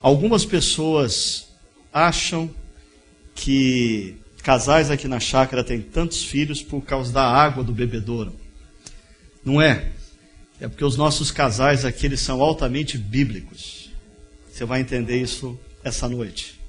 Algumas pessoas acham que casais aqui na chácara têm tantos filhos por causa da água do bebedouro. Não é. É porque os nossos casais aqui eles são altamente bíblicos. Você vai entender isso essa noite.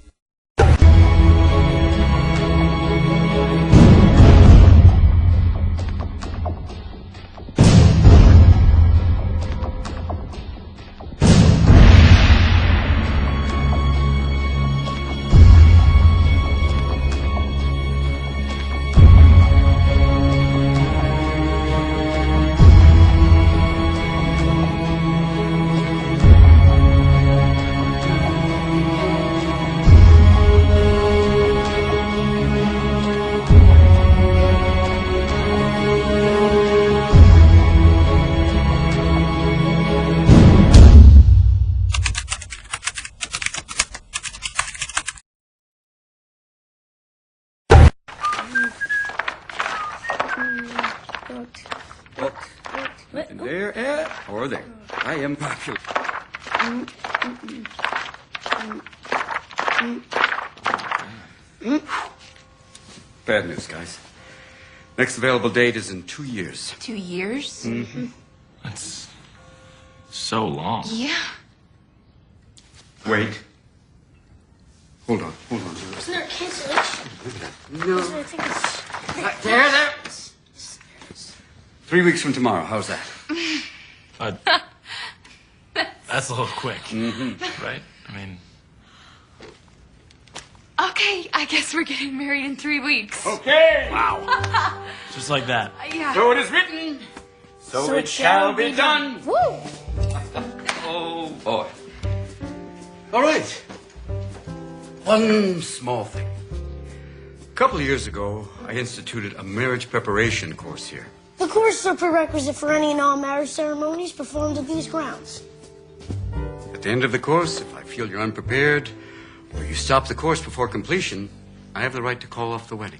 There, or there. I am popular. Bad news, guys. Next available date is in 2 years. 2 years? Mm-hmm. That's so long. Yeah. Wait. Hold on. Isn't there a cancellation? No. I think it's... There. 3 weeks from tomorrow. How's that? That's a little quick, Mm-hmm. right? I mean, Okay, I guess we're getting married in 3 weeks. Okay. wow. Just like that. Yeah. So it is written. So it shall be done. Woo! Oh, boy. All right. One small thing. A couple of years ago, I instituted a marriage preparation course here. The courses are prerequisite for any and all marriage ceremonies performed at these grounds. At the end of the course, if I feel you're unprepared, or you stop the course before completion, I have the right to call off the wedding.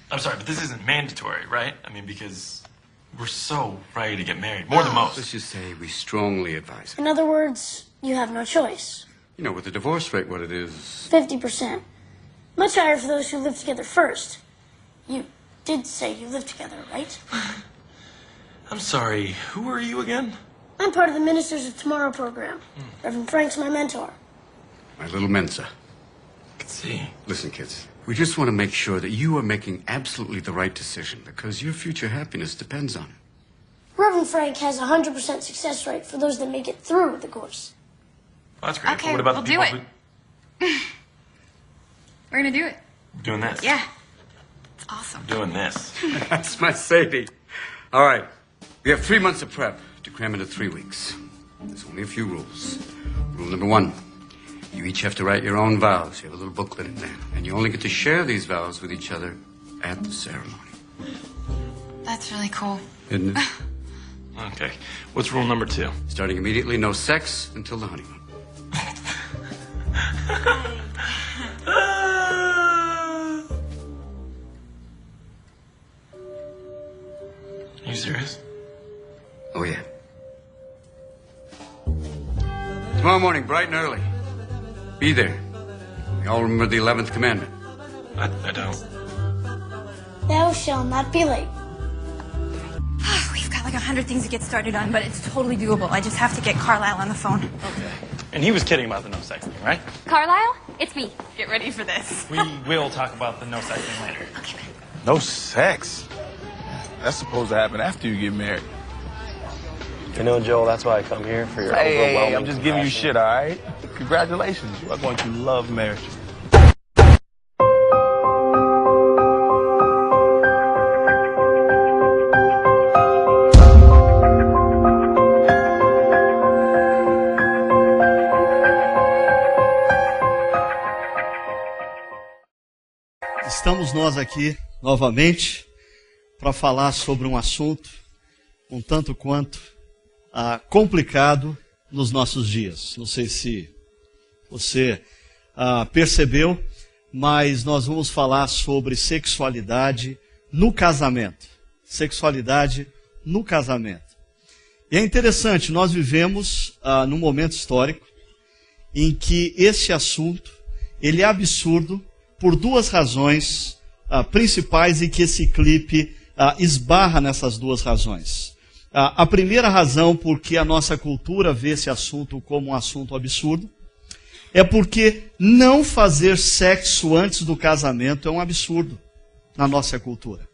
I'm sorry, but this isn't mandatory, right? I mean, because we're so ready to get married, more than most. Let's just say we strongly advise it. In other words, you have no choice. You know, with the divorce rate what it is, 50%. Much higher for those who live together first. You did say you live together, right? I'm sorry, who are you again? I'm part of the Ministers of Tomorrow program. Reverend Frank's my mentor. my little Mensa. I can see. Listen, kids, we just want to make sure that you are making absolutely the right decision because your future happiness depends on it. Reverend Frank has a 100% success rate for those that make it through the course. Well, that's great. Okay, but what about we'll the do people it. We're gonna do it. who doing this? Yeah. It's awesome. Doing this. That's my Sadie. All right. We have 3 months of prep to cram into 3 weeks. There's only a few rules. Rule number 1. You each have to write your own vows. You have a little booklet in there. And you only get to share these vows with each other at the ceremony. That's really cool. Isn't it? Okay. What's rule number 2? Starting immediately, no sex until the honeymoon. Are you serious? Oh, yeah. Tomorrow morning, bright and early. Be there. We all remember the 11th commandment. I don't. Thou shalt not be late. We've got like 100 things to get started on, but it's totally doable. I just have to get Carlisle on the phone. Okay. And he was kidding about the no sex thing, right? Carlisle, it's me. Get ready for this. We will talk about the no sex thing later. No sex? That's supposed to happen after you get married. You know, Joel, that's why I come here, for your Hey, overwhelming I'm just giving you compassion. shit, all right? Congratulations. You are going to love marriage. Estamos nós aqui novamente para falar sobre um assunto um tanto quanto complicado nos nossos dias. Não sei se você percebeu, mas nós vamos falar sobre sexualidade no casamento. Sexualidade no casamento. E é interessante, nós vivemos num momento histórico em que esse assunto ele é absurdo por duas razões principais e que esse clipe esbarra nessas duas razões. A primeira razão, porque a nossa cultura vê esse assunto como um assunto absurdo, é porque não fazer sexo antes do casamento é um absurdo na nossa cultura.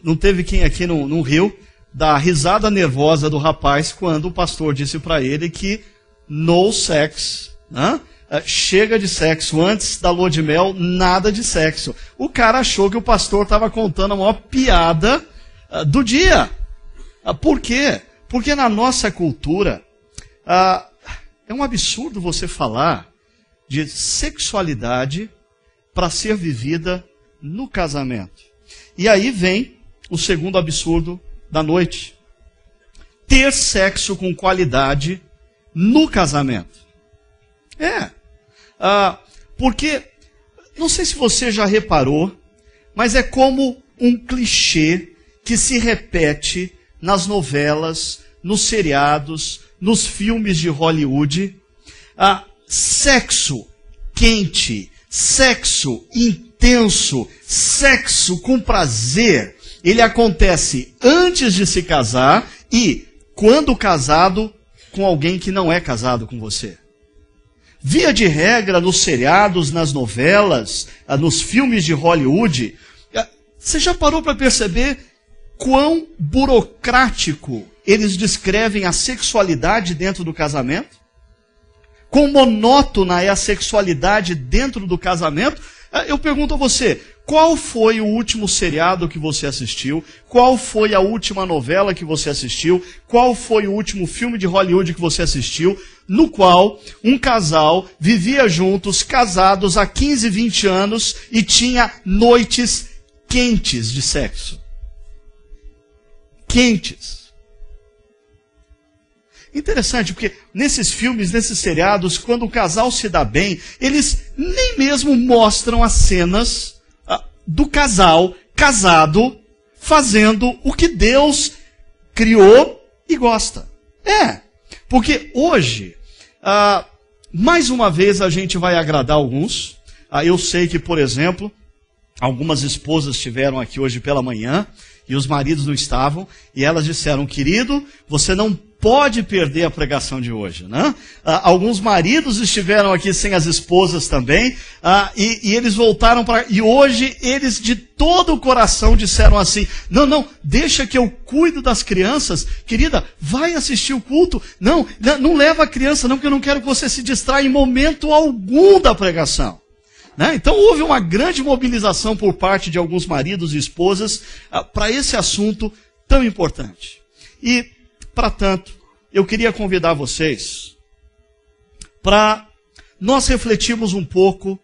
Não teve quem aqui não riu da risada nervosa do rapaz quando o pastor disse para ele que no sex, né? Chega de sexo, antes da lua de mel, nada de sexo. O cara achou que o pastor estava contando a maior piada do dia. Por quê? Porque na nossa cultura é um absurdo você falar de sexualidade para ser vivida no casamento. E aí vem o segundo absurdo da noite. Ter sexo com qualidade no casamento. Porque, não sei se você já reparou, mas é como um clichê que se repete nas novelas, nos seriados, nos filmes de Hollywood. Sexo quente, sexo intenso, sexo com prazer, ele acontece antes de se casar e quando casado com alguém que não é casado com você. Via de regra, nos seriados, nas novelas, nos filmes de Hollywood, você já parou para perceber quão burocrático eles descrevem a sexualidade dentro do casamento? Quão monótona é a sexualidade dentro do casamento? Eu pergunto a você, qual foi o último seriado que você assistiu? Qual foi a última novela que você assistiu? Qual foi o último filme de Hollywood que você assistiu? No qual um casal vivia juntos, casados há 15, 20 anos e tinha noites quentes de sexo. Quentes. Interessante, porque nesses filmes, nesses seriados, quando o casal se dá bem, eles nem mesmo mostram as cenas do casal casado fazendo o que Deus criou e gosta. Porque hoje, mais uma vez a gente vai agradar alguns. Eu sei que, por exemplo, algumas esposas estiveram aqui hoje pela manhã e os maridos não estavam, e elas disseram, querido, você não pode perder a pregação de hoje, né? Alguns maridos estiveram aqui sem as esposas também, e eles voltaram para... E hoje eles de todo o coração disseram assim, não, deixa que eu cuido das crianças, querida, vai assistir o culto, não leva a criança não, porque eu não quero que você se distraia em momento algum da pregação. Né? Então houve uma grande mobilização por parte de alguns maridos e esposas para esse assunto tão importante. E, para tanto, eu queria convidar vocês para nós refletirmos um pouco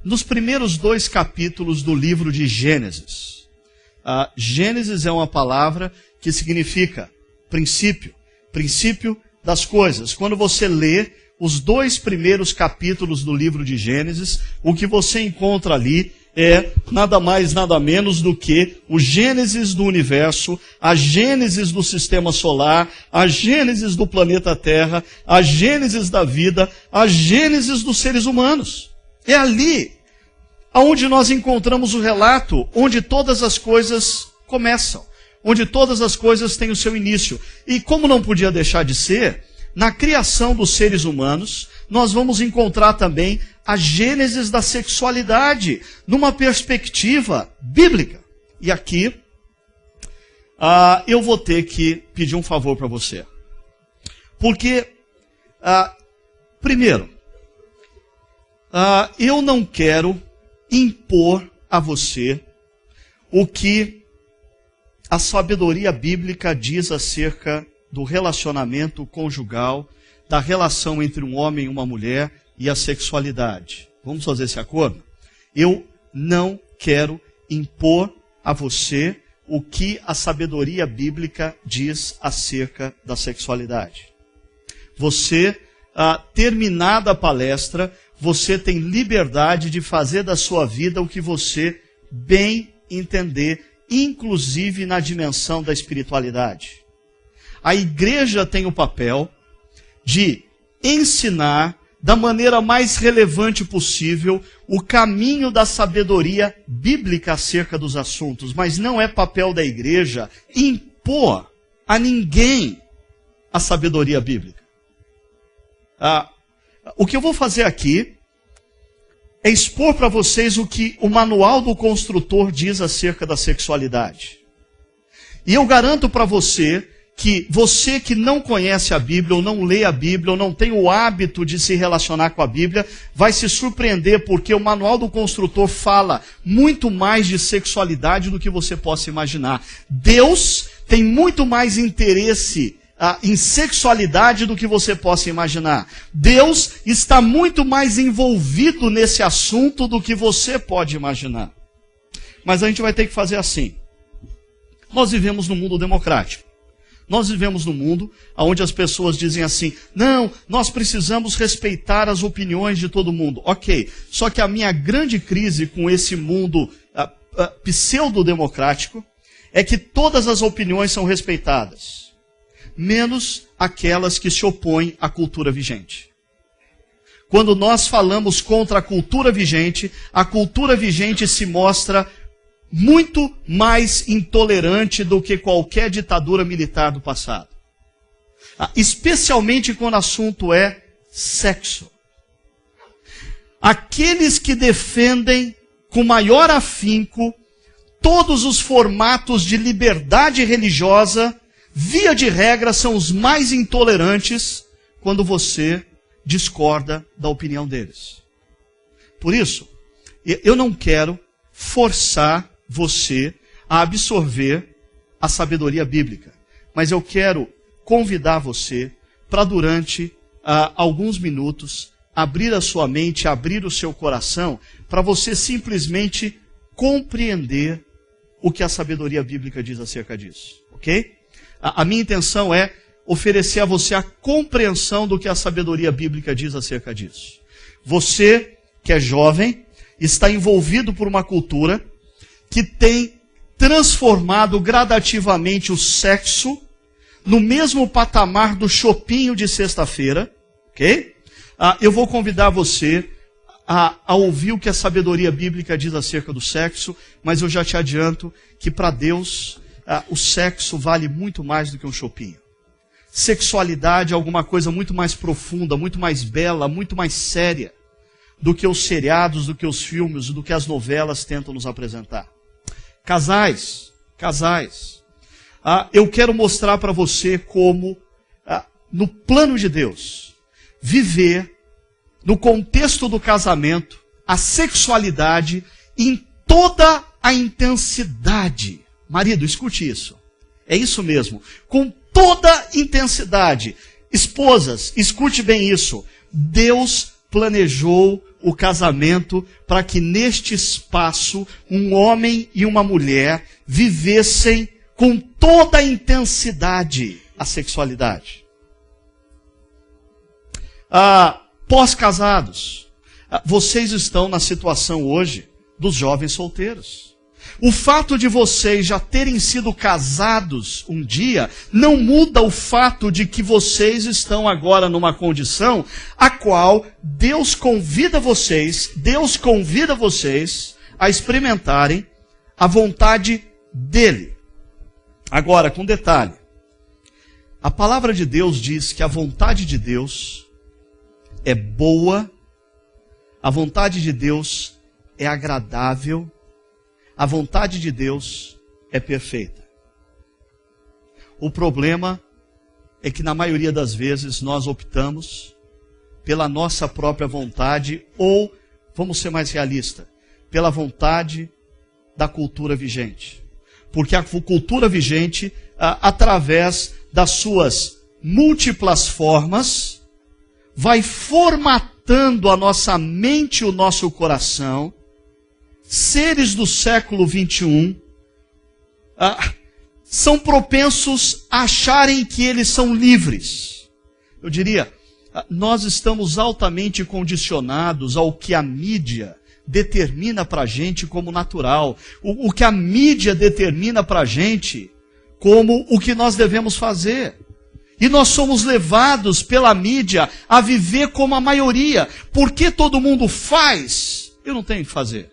nos primeiros 2 capítulos do livro de Gênesis. Gênesis é uma palavra que significa princípio, princípio das coisas. Quando você lê os 2 primeiros capítulos do livro de Gênesis, o que você encontra ali é nada mais, nada menos do que o Gênesis do universo, a Gênesis do sistema solar, a Gênesis do planeta Terra, a Gênesis da vida, a Gênesis dos seres humanos. É ali onde nós encontramos o relato onde todas as coisas começam, onde todas as coisas têm o seu início. E como não podia deixar de ser, na criação dos seres humanos, nós vamos encontrar também a gênese da sexualidade, numa perspectiva bíblica. E aqui, eu vou ter que pedir um favor para você. Porque, primeiro, eu não quero impor a você o que a sabedoria bíblica diz acerca do relacionamento conjugal, da relação entre um homem e uma mulher e a sexualidade. Vamos fazer esse acordo? Eu não quero impor a você o que a sabedoria bíblica diz acerca da sexualidade. Você, terminada a palestra, você tem liberdade de fazer da sua vida o que você bem entender, inclusive na dimensão da espiritualidade. A igreja tem o papel de ensinar da maneira mais relevante possível o caminho da sabedoria bíblica acerca dos assuntos, mas não é papel da igreja impor a ninguém a sabedoria bíblica. O que eu vou fazer aqui é expor para vocês o que o manual do construtor diz acerca da sexualidade. E eu garanto para você que não conhece a Bíblia, ou não lê a Bíblia, ou não tem o hábito de se relacionar com a Bíblia, vai se surpreender, porque o manual do construtor fala muito mais de sexualidade do que você possa imaginar. Deus tem muito mais interesse em sexualidade do que você possa imaginar. Deus está muito mais envolvido nesse assunto do que você pode imaginar. Mas a gente vai ter que fazer assim. Nós vivemos num mundo democrático. Nós vivemos num mundo onde as pessoas dizem assim, não, nós precisamos respeitar as opiniões de todo mundo. Ok, só que a minha grande crise com esse mundo pseudo-democrático é que todas as opiniões são respeitadas, menos aquelas que se opõem à cultura vigente. Quando nós falamos contra a cultura vigente se mostra muito mais intolerante do que qualquer ditadura militar do passado. Especialmente quando o assunto é sexo. Aqueles que defendem com maior afinco todos os formatos de liberdade religiosa, via de regra, são os mais intolerantes quando você discorda da opinião deles. Por isso, eu não quero forçar você a absorver a sabedoria bíblica. Mas eu quero convidar você para durante alguns minutos abrir a sua mente, abrir o seu coração, para você simplesmente compreender o que a sabedoria bíblica diz acerca disso. Ok? A minha intenção é oferecer a você a compreensão do que a sabedoria bíblica diz acerca disso. Você, que é jovem, está envolvido por uma cultura que tem transformado gradativamente o sexo no mesmo patamar do chopinho de sexta-feira, ok? Eu vou convidar você a ouvir o que a sabedoria bíblica diz acerca do sexo, mas eu já te adianto que para Deus o sexo vale muito mais do que um chopinho. Sexualidade é alguma coisa muito mais profunda, muito mais bela, muito mais séria do que os seriados, do que os filmes, do que as novelas tentam nos apresentar. Casais, eu quero mostrar para você como, no plano de Deus, viver, no contexto do casamento, a sexualidade em toda a intensidade. Marido, escute isso. É isso mesmo. Com toda intensidade. Esposas, escute bem isso. Deus planejou o casamento para que neste espaço um homem e uma mulher vivessem com toda a intensidade a sexualidade. Pós-casados, vocês estão na situação hoje dos jovens solteiros. O fato de vocês já terem sido casados um dia não muda o fato de que vocês estão agora numa condição a qual Deus convida vocês a experimentarem a vontade dele. Agora, com detalhe, a palavra de Deus diz que a vontade de Deus é boa, a vontade de Deus é agradável, a vontade de Deus é perfeita. O problema é que na maioria das vezes nós optamos pela nossa própria vontade ou, vamos ser mais realistas, pela vontade da cultura vigente. Porque a cultura vigente, através das suas múltiplas formas, vai formatando a nossa mente e o nosso coração. Seres do século 21 são propensos a acharem que eles são livres. Eu diria, nós estamos altamente condicionados ao que a mídia determina para a gente como natural. O que a mídia determina para a gente como o que nós devemos fazer. E nós somos levados pela mídia a viver como a maioria. Porque todo mundo faz, eu não tenho que fazer.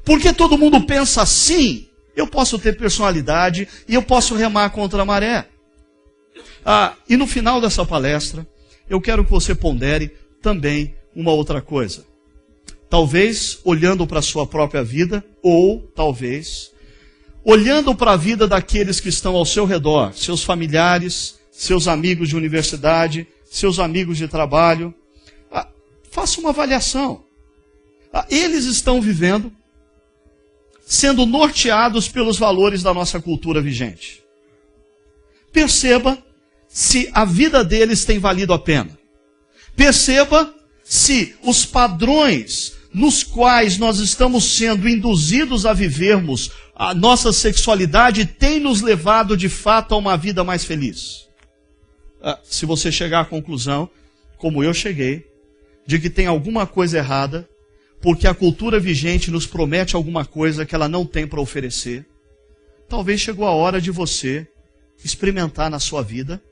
Porque todo mundo pensa assim, eu posso ter personalidade e eu posso remar contra a maré. E no final dessa palestra, eu quero que você pondere também uma outra coisa. Talvez olhando para a sua própria vida, ou talvez olhando para a vida daqueles que estão ao seu redor, seus familiares, seus amigos de universidade, seus amigos de trabalho. Faça uma avaliação. Eles estão vivendo, sendo norteados pelos valores da nossa cultura vigente. Perceba se a vida deles tem valido a pena. Perceba se os padrões nos quais nós estamos sendo induzidos a vivermos a nossa sexualidade têm nos levado de fato a uma vida mais feliz. Se você chegar à conclusão, como eu cheguei, de que tem alguma coisa errada, porque a cultura vigente nos promete alguma coisa que ela não tem para oferecer, talvez chegou a hora de você experimentar na sua vida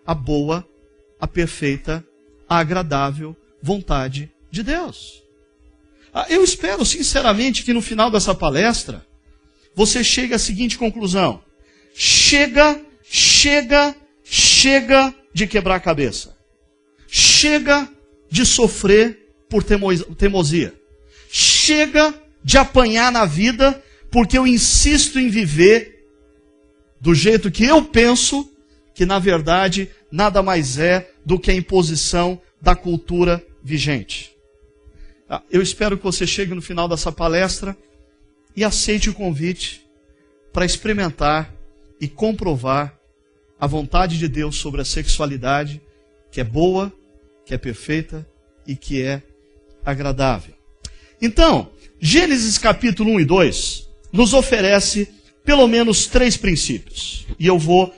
a boa, a perfeita, a agradável vontade de Deus. Eu espero sinceramente que no final dessa palestra você chegue à seguinte conclusão: chega de quebrar a cabeça. Chega de sofrer por teimosia. Chega de apanhar na vida porque eu insisto em viver do jeito que eu penso, que na verdade nada mais é do que a imposição da cultura vigente. Eu espero que você chegue no final dessa palestra e aceite o convite para experimentar e comprovar a vontade de Deus sobre a sexualidade, que é boa, que é perfeita e que é agradável. Então, Gênesis capítulo 1 e 2 nos oferece pelo menos 3 princípios. E eu vou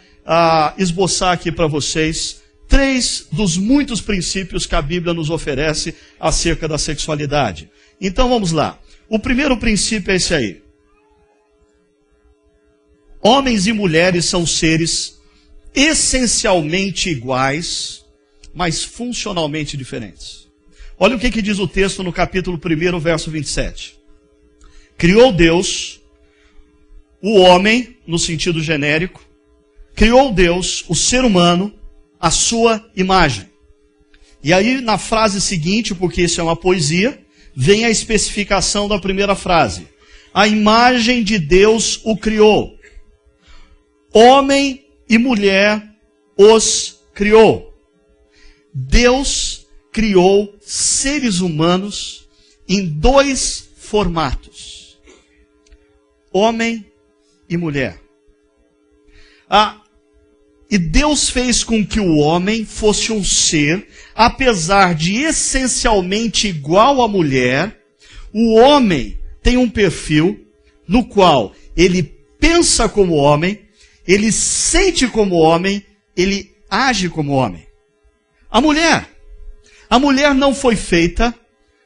esboçar aqui para vocês 3 dos muitos princípios que a Bíblia nos oferece acerca da sexualidade. Então vamos lá. O primeiro princípio é esse aí. Homens e mulheres são seres essencialmente iguais, mas funcionalmente diferentes. Olha o que diz o texto no capítulo 1, verso 27. Criou Deus o homem, no sentido genérico, criou Deus o ser humano, a sua imagem. E aí, na frase seguinte, porque isso é uma poesia, vem a especificação da primeira frase. A imagem de Deus o criou. Homem e mulher os criou. Deus criou seres humanos em 2 formatos. Homem e mulher. E Deus fez com que o homem fosse um ser, apesar de essencialmente igual à mulher, o homem tem um perfil no qual ele pensa como homem, ele sente como homem, ele age como homem. A mulher não foi feita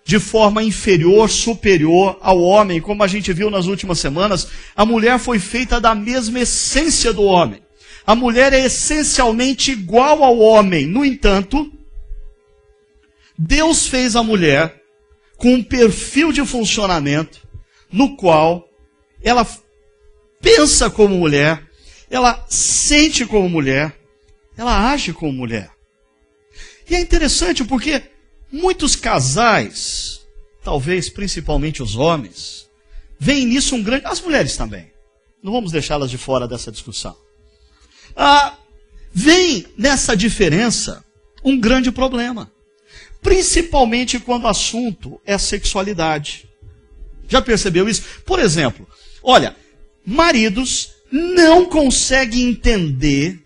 de forma inferior, superior ao homem, como a gente viu nas últimas semanas. A mulher foi feita da mesma essência do homem. A mulher é essencialmente igual ao homem. No entanto, Deus fez a mulher com um perfil de funcionamento no qual ela pensa como mulher, ela sente como mulher, ela age como mulher. E é interessante porque muitos casais, talvez principalmente os homens, veem nisso um grande... As mulheres também. Não vamos deixá-las de fora dessa discussão. Vem nessa diferença um grande problema. Principalmente quando o assunto é sexualidade. Já percebeu isso? Por exemplo, olha, maridos não conseguem entender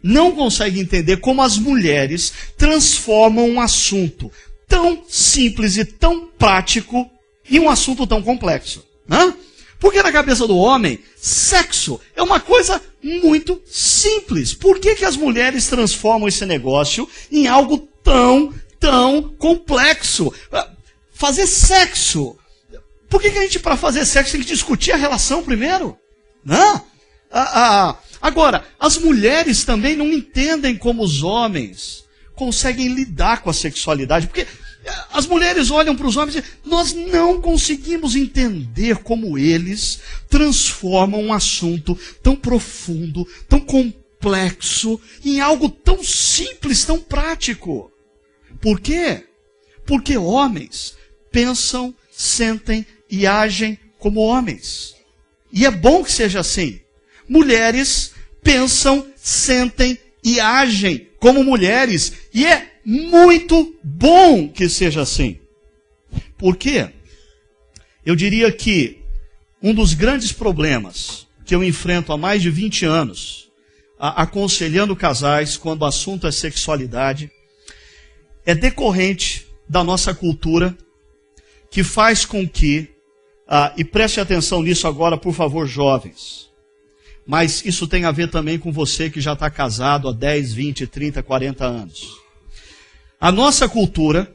como as mulheres transformam um assunto tão simples e tão prático em um assunto tão complexo. Né? Porque na cabeça do homem, sexo é uma coisa muito simples. Por que as mulheres transformam esse negócio em algo tão complexo? Fazer sexo. Por que a gente, para fazer sexo, tem que discutir a relação primeiro? Não? Agora, as mulheres também não entendem como os homens conseguem lidar com a sexualidade, porque as mulheres olham para os homens e dizem, nós não conseguimos entender como eles transformam um assunto tão profundo, tão complexo, em algo tão simples, tão prático. Por quê? Porque homens pensam, sentem e agem como homens. E é bom que seja assim. Mulheres pensam, sentem e agem como mulheres. E é muito bom que seja assim. Por quê? Eu diria que um dos grandes problemas que eu enfrento há mais de 20 anos, aconselhando casais quando o assunto é sexualidade, é decorrente da nossa cultura, que faz com que, e preste atenção nisso agora, por favor, jovens, mas isso tem a ver também com você que já está casado há 10, 20, 30, 40 anos. A nossa cultura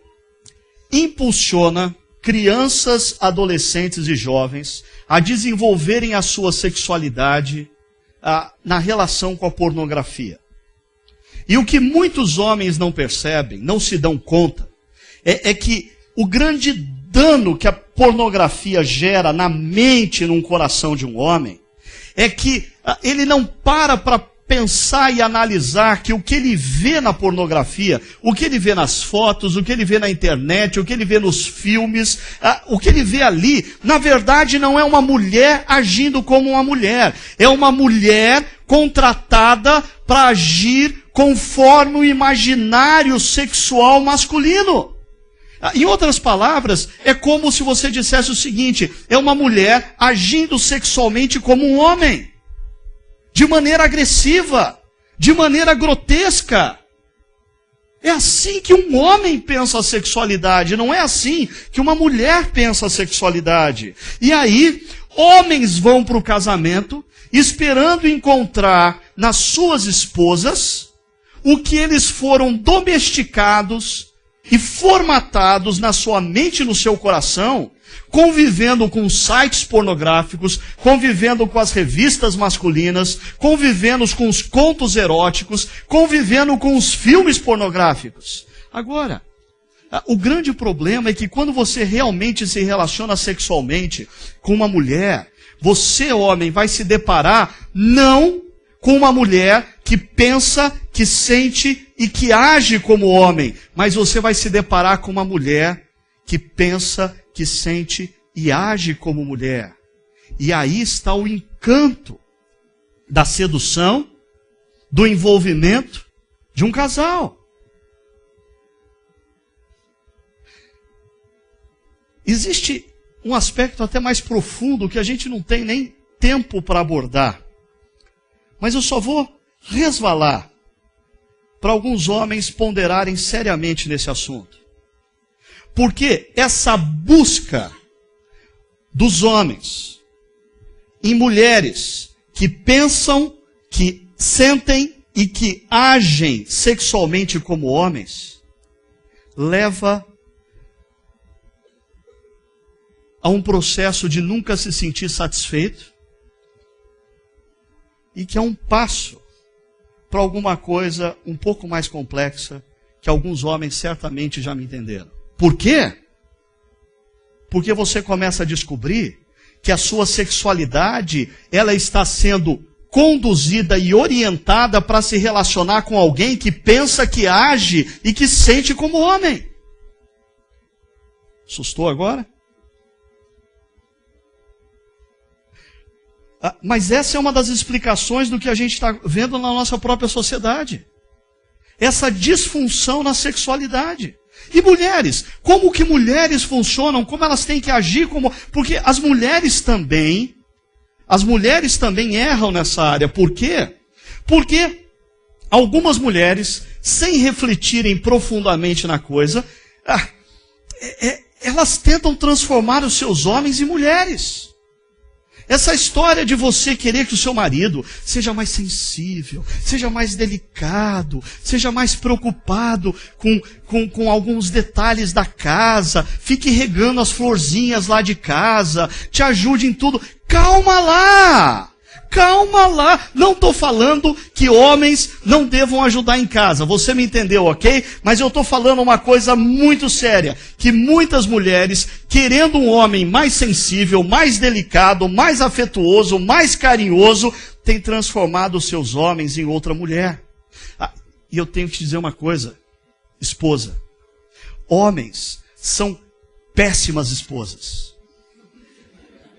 impulsiona crianças, adolescentes e jovens a desenvolverem a sua sexualidade na relação com a pornografia. E o que muitos homens não percebem, não se dão conta, é que o grande dano que a pornografia gera na mente e no coração de um homem é que ele não para pensar e analisar que o que ele vê na pornografia, o que ele vê nas fotos, o que ele vê na internet, o que ele vê nos filmes, o que ele vê ali, na verdade não é uma mulher agindo como uma mulher. É uma mulher contratada para agir conforme o imaginário sexual masculino. Em outras palavras, é como se você dissesse o seguinte, é uma mulher agindo sexualmente como um homem. De maneira agressiva, de maneira grotesca. É assim que um homem pensa a sexualidade, não é assim que uma mulher pensa a sexualidade. E aí, homens vão para o casamento, esperando encontrar nas suas esposas o que eles foram domesticados e formatados na sua mente e no seu coração, convivendo com sites pornográficos, convivendo com as revistas masculinas, convivendo com os contos eróticos, convivendo com os filmes pornográficos. Agora, o grande problema é que quando você realmente se relaciona sexualmente com uma mulher, você, homem, vai se deparar não com uma mulher que pensa, que sente e que age como homem, mas você vai se deparar com uma mulher que pensa, que sente e age como mulher. E aí está o encanto da sedução, do envolvimento de um casal. Existe um aspecto até mais profundo que a gente não tem nem tempo para abordar. Mas eu só vou resvalar para alguns homens ponderarem seriamente nesse assunto. Porque essa busca dos homens em mulheres que pensam, que sentem e que agem sexualmente como homens, leva a um processo de nunca se sentir satisfeito e que é um passo para alguma coisa um pouco mais complexa que alguns homens certamente já me entenderam. Por quê? Porque você começa a descobrir que a sua sexualidade, ela está sendo conduzida e orientada para se relacionar com alguém que pensa, que age e que sente como homem. Assustou agora? Mas essa é uma das explicações do que a gente está vendo na nossa própria sociedade. Essa disfunção na sexualidade. E mulheres, como que mulheres funcionam, como elas têm que agir, porque as mulheres também erram nessa área. Por quê? Porque algumas mulheres, sem refletirem profundamente na coisa, elas tentam transformar os seus homens em mulheres. Essa história de você querer que o seu marido seja mais sensível, seja mais delicado, seja mais preocupado com alguns detalhes da casa, fique regando as florzinhas lá de casa, te ajude em tudo. Calma lá! Calma lá. Não estou falando que homens não devam ajudar em casa. Você me entendeu, ok? Mas eu estou falando uma coisa muito séria. Que muitas mulheres, querendo um homem mais sensível, mais delicado, mais afetuoso, mais carinhoso, têm transformado os seus homens em outra mulher. E eu tenho que te dizer uma coisa, esposa. Homens são péssimas esposas.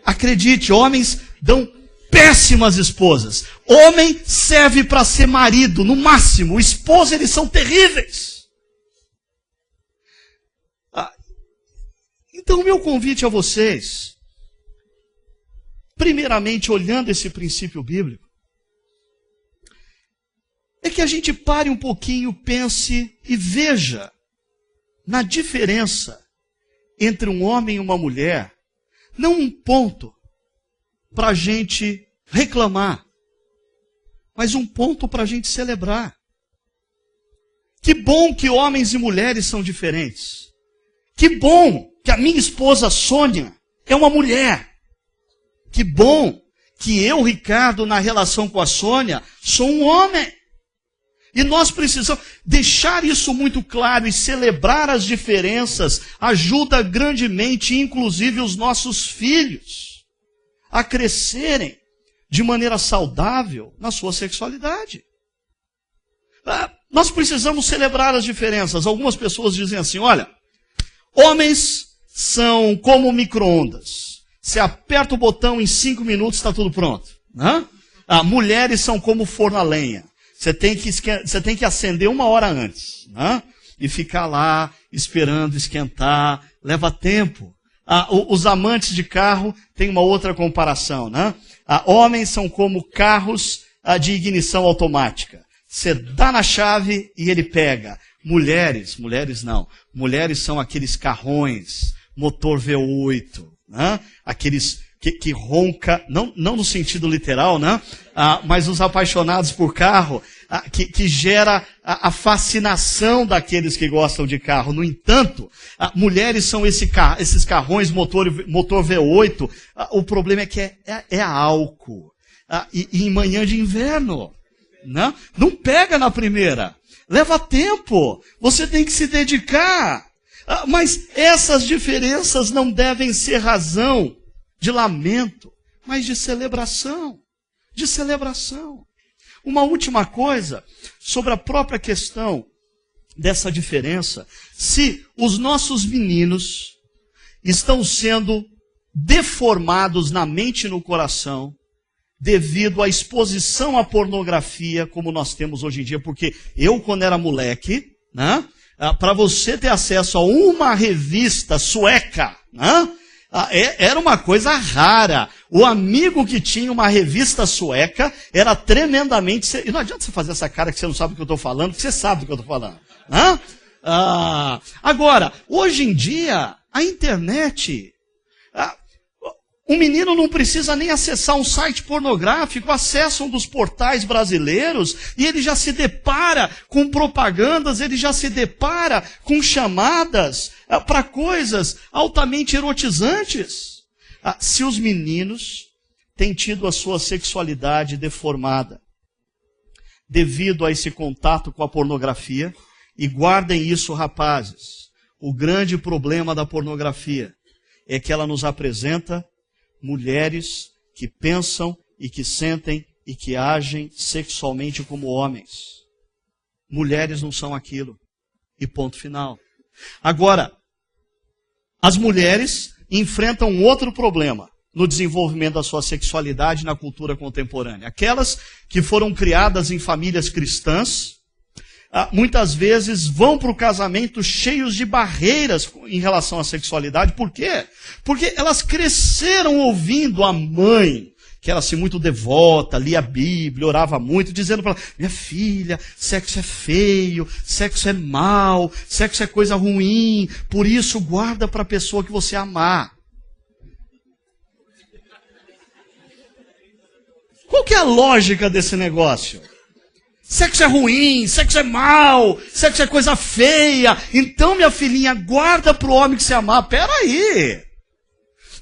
Acredite, homens dão péssimas esposas. Homem serve para ser marido, no máximo. Esposa, eles são terríveis. Então, o meu convite a vocês, primeiramente olhando esse princípio bíblico, é que a gente pare um pouquinho, pense e veja na diferença entre um homem e uma mulher, não um ponto para a gente reclamar, mas um ponto para a gente celebrar. Que bom que homens e mulheres são diferentes. Que bom que a minha esposa Sônia é uma mulher. Que bom que eu, Ricardo, na relação com a Sônia, sou um homem. E nós precisamos deixar isso muito claro e celebrar as diferenças ajuda grandemente, inclusive os nossos filhos, a crescerem de maneira saudável na sua sexualidade. Nós precisamos celebrar as diferenças. Algumas pessoas dizem assim, olha, homens são como micro-ondas. Você aperta o botão, em 5 minutos está tudo pronto. Né? Mulheres são como forno a lenha. Você tem que acender 1 hora antes, né? E ficar lá esperando esquentar, leva tempo. Os amantes de carro têm uma outra comparação, né? Homens são como carros de ignição automática. Você dá na chave e ele pega. Mulheres não. Mulheres são aqueles carrões, motor V8, né? Aqueles que ronca, não no sentido literal, né? Mas os apaixonados por carro, que gera a fascinação daqueles que gostam de carro. No entanto, mulheres são esses carrões motor V8. O problema é que é álcool. E em manhã de inverno, né? Não pega na primeira. Leva tempo. Você tem que se dedicar. Mas essas diferenças não devem ser razão de lamento, mas de celebração. De celebração. Uma última coisa sobre a própria questão dessa diferença. Se os nossos meninos estão sendo deformados na mente e no coração devido à exposição à pornografia como nós temos hoje em dia, porque eu, quando era moleque, né, para você ter acesso a uma revista sueca, né, era uma coisa rara. O amigo que tinha uma revista sueca era tremendamente... E não adianta você fazer essa cara que você não sabe o que eu estou falando, porque você sabe o que eu estou falando. Né? Agora, hoje em dia, a internet... Um menino não precisa nem acessar um site pornográfico, acessa um dos portais brasileiros e ele já se depara com propagandas, ele já se depara com chamadas para coisas altamente erotizantes. Se os meninos têm tido a sua sexualidade deformada devido a esse contato com a pornografia, e guardem isso, rapazes, o grande problema da pornografia é que ela nos apresenta mulheres que pensam e que sentem e que agem sexualmente como homens. Mulheres não são aquilo. E ponto final. Agora, as mulheres enfrentam um outro problema no desenvolvimento da sua sexualidade na cultura contemporânea. Aquelas que foram criadas em famílias cristãs, muitas vezes vão para o casamento cheios de barreiras em relação à sexualidade. Por quê? Porque elas cresceram ouvindo a mãe, que era assim muito devota, lia a Bíblia, orava muito, dizendo para ela, minha filha, sexo é feio, sexo é mal, sexo é coisa ruim, por isso guarda para a pessoa que você amar. Qual que é a lógica desse negócio? Sexo é ruim, sexo é mal, sexo é coisa feia. Então, minha filhinha, guarda para o homem que você amar. Peraí.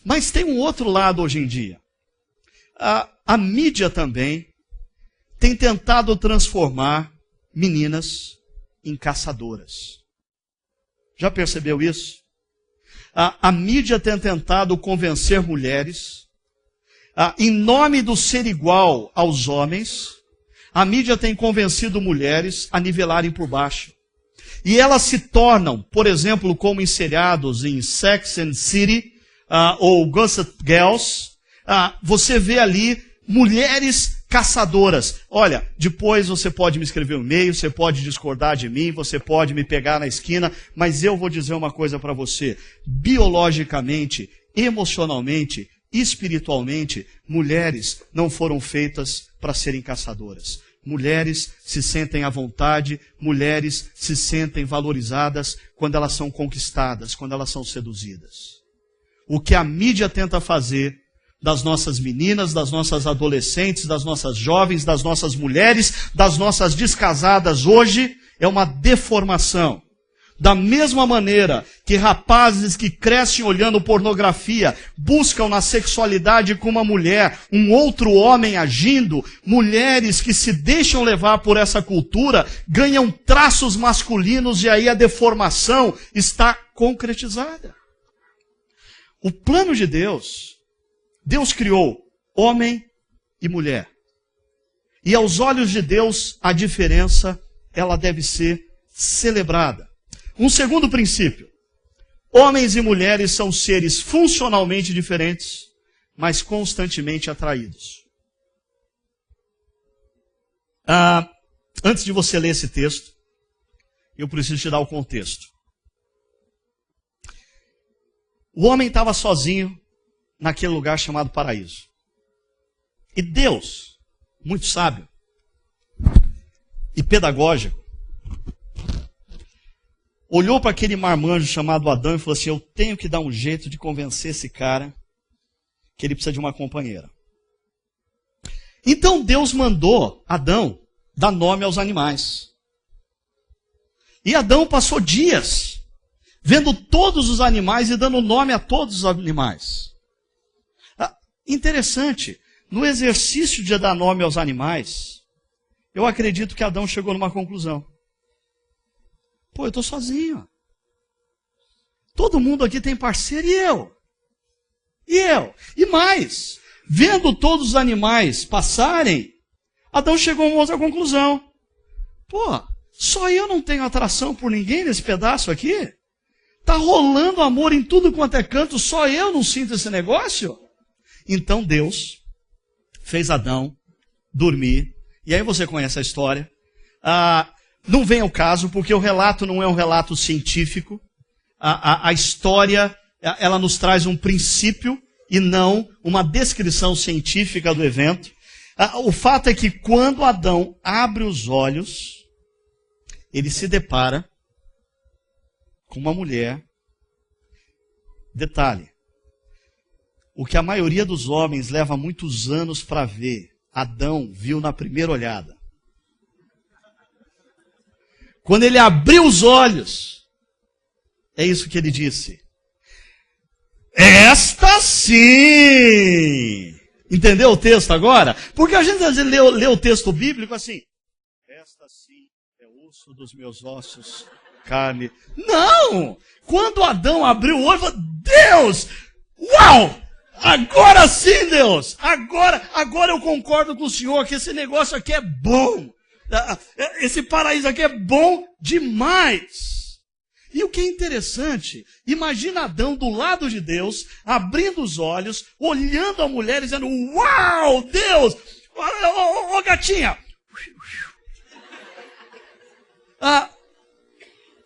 Mas tem um outro lado hoje em dia. A mídia também tem tentado transformar meninas em caçadoras. Já percebeu isso? A mídia tem tentado convencer mulheres, em nome do ser igual aos homens, a mídia tem convencido mulheres a nivelarem por baixo. E elas se tornam, por exemplo, como em seriados em Sex and the City, ou Gossip Girls, você vê ali mulheres caçadoras. Olha, depois você pode me escrever um e-mail, você pode discordar de mim, você pode me pegar na esquina, mas eu vou dizer uma coisa para você. Biologicamente, emocionalmente, espiritualmente, mulheres não foram feitas para serem caçadoras. Mulheres se sentem à vontade, mulheres se sentem valorizadas quando elas são conquistadas, quando elas são seduzidas. O que a mídia tenta fazer das nossas meninas, das nossas adolescentes, das nossas jovens, das nossas mulheres, das nossas descasadas hoje, é uma deformação. Da mesma maneira que rapazes que crescem olhando pornografia, buscam na sexualidade com uma mulher, um outro homem agindo, mulheres que se deixam levar por essa cultura, ganham traços masculinos e aí a deformação está concretizada. O plano de Deus, Deus criou homem e mulher. E aos olhos de Deus, a diferença, ela deve ser celebrada. Um segundo princípio. Homens e mulheres são seres funcionalmente diferentes, mas constantemente atraídos. Antes de você ler esse texto, eu preciso te dar o contexto. O homem estava sozinho naquele lugar chamado paraíso. E Deus, muito sábio e pedagógico, olhou para aquele marmanjo chamado Adão e falou assim: eu tenho que dar um jeito de convencer esse cara que ele precisa de uma companheira. Então Deus mandou Adão dar nome aos animais. E Adão passou dias vendo todos os animais e dando nome a todos os animais. Interessante, no exercício de dar nome aos animais, eu acredito que Adão chegou numa conclusão. Pô, eu estou sozinho. Todo mundo aqui tem parceiro, e eu? E eu? E mais, vendo todos os animais passarem, Adão chegou a uma outra conclusão. Pô, só eu não tenho atração por ninguém nesse pedaço aqui? Tá rolando amor em tudo quanto é canto, só eu não sinto esse negócio? Então Deus fez Adão dormir. E aí você conhece a história. Não vem ao caso, porque o relato não é um relato científico. A história, ela nos traz um princípio e não uma descrição científica do evento. O fato é que quando Adão abre os olhos, ele se depara com uma mulher. Detalhe. O que a maioria dos homens leva muitos anos para ver, Adão viu na primeira olhada. Quando ele abriu os olhos, é isso que ele disse. Esta sim! Entendeu o texto agora? Porque a gente às vezes lê o texto bíblico assim. Esta sim é osso dos meus ossos, carne. Não! Quando Adão abriu o olho, falou, Deus! Uau! Agora sim, Deus! Agora eu concordo com o Senhor que esse negócio aqui é bom. Esse paraíso aqui é bom demais. E o que é interessante, imagina Adão do lado de Deus, abrindo os olhos, olhando a mulher e dizendo, uau, Deus! Ô gatinha!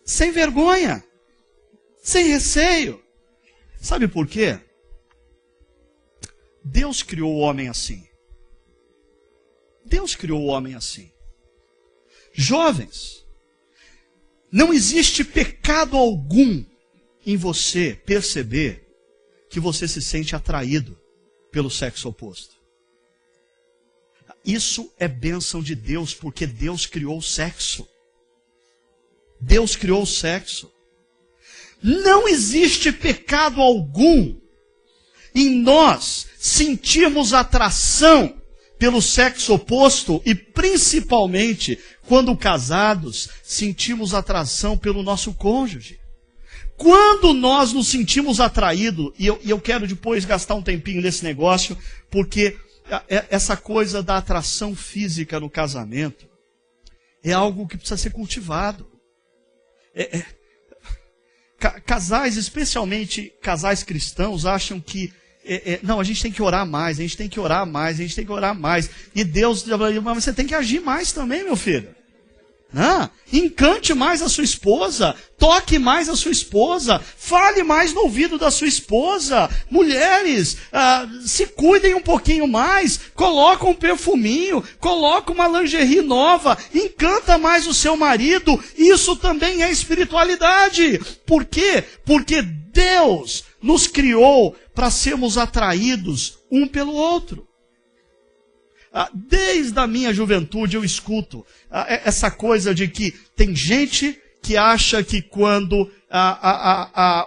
Sem vergonha, sem receio. Sabe por quê? Deus criou o homem assim. Deus criou o homem assim. Jovens, não existe pecado algum em você perceber que você se sente atraído pelo sexo oposto. Isso é bênção de Deus, porque Deus criou o sexo. Deus criou o sexo. Não existe pecado algum em nós sentirmos atração pelo sexo oposto e principalmente quando casados sentimos atração pelo nosso cônjuge. Quando nós nos sentimos atraídos, e eu quero depois gastar um tempinho nesse negócio, porque essa coisa da atração física no casamento é algo que precisa ser cultivado. Casais, especialmente casais cristãos, acham que não, a gente tem que orar mais, a gente tem que orar mais, a gente tem que orar mais. E Deus, mas você tem que agir mais também, meu filho. Encante mais a sua esposa, toque mais a sua esposa, fale mais no ouvido da sua esposa. Mulheres, se cuidem um pouquinho mais, coloca um perfuminho, coloca uma lingerie nova, encanta mais o seu marido. Isso também é espiritualidade. Por quê? Porque Deus nos criou para sermos atraídos um pelo outro. Desde a minha juventude eu escuto essa coisa de que tem gente que acha que quando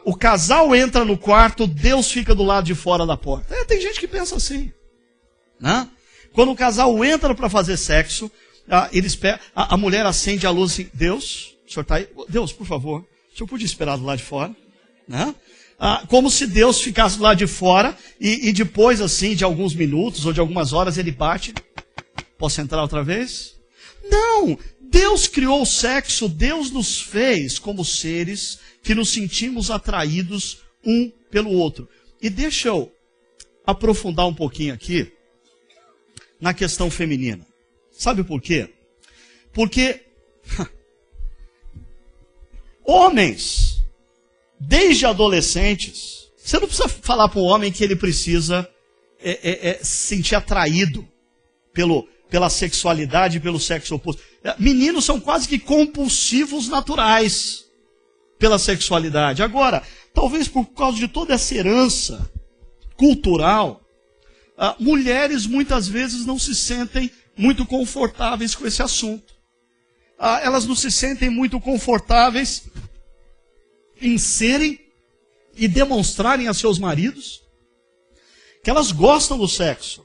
o casal entra no quarto, Deus fica do lado de fora da porta. Tem gente que pensa assim. Né? Quando o casal entra para fazer sexo, a mulher acende a luz assim, Deus, o senhor está aí? Deus, por favor, o senhor podia esperar do lado de fora? Né? Como se Deus ficasse lá de fora e depois, assim, de alguns minutos ou de algumas horas, ele bate. Posso entrar outra vez? Não! Deus criou o sexo, Deus nos fez como seres que nos sentimos atraídos um pelo outro. E deixa eu aprofundar um pouquinho aqui na questão feminina. Sabe por quê? Porque homens, desde adolescentes, você não precisa falar para um homem que ele precisa se sentir atraído pela sexualidade e pelo sexo oposto. Meninos são quase que compulsivos naturais pela sexualidade. Agora, talvez por causa de toda essa herança cultural, mulheres muitas vezes não se sentem muito confortáveis com esse assunto. Elas não se sentem muito confortáveis em serem e demonstrarem a seus maridos que elas gostam do sexo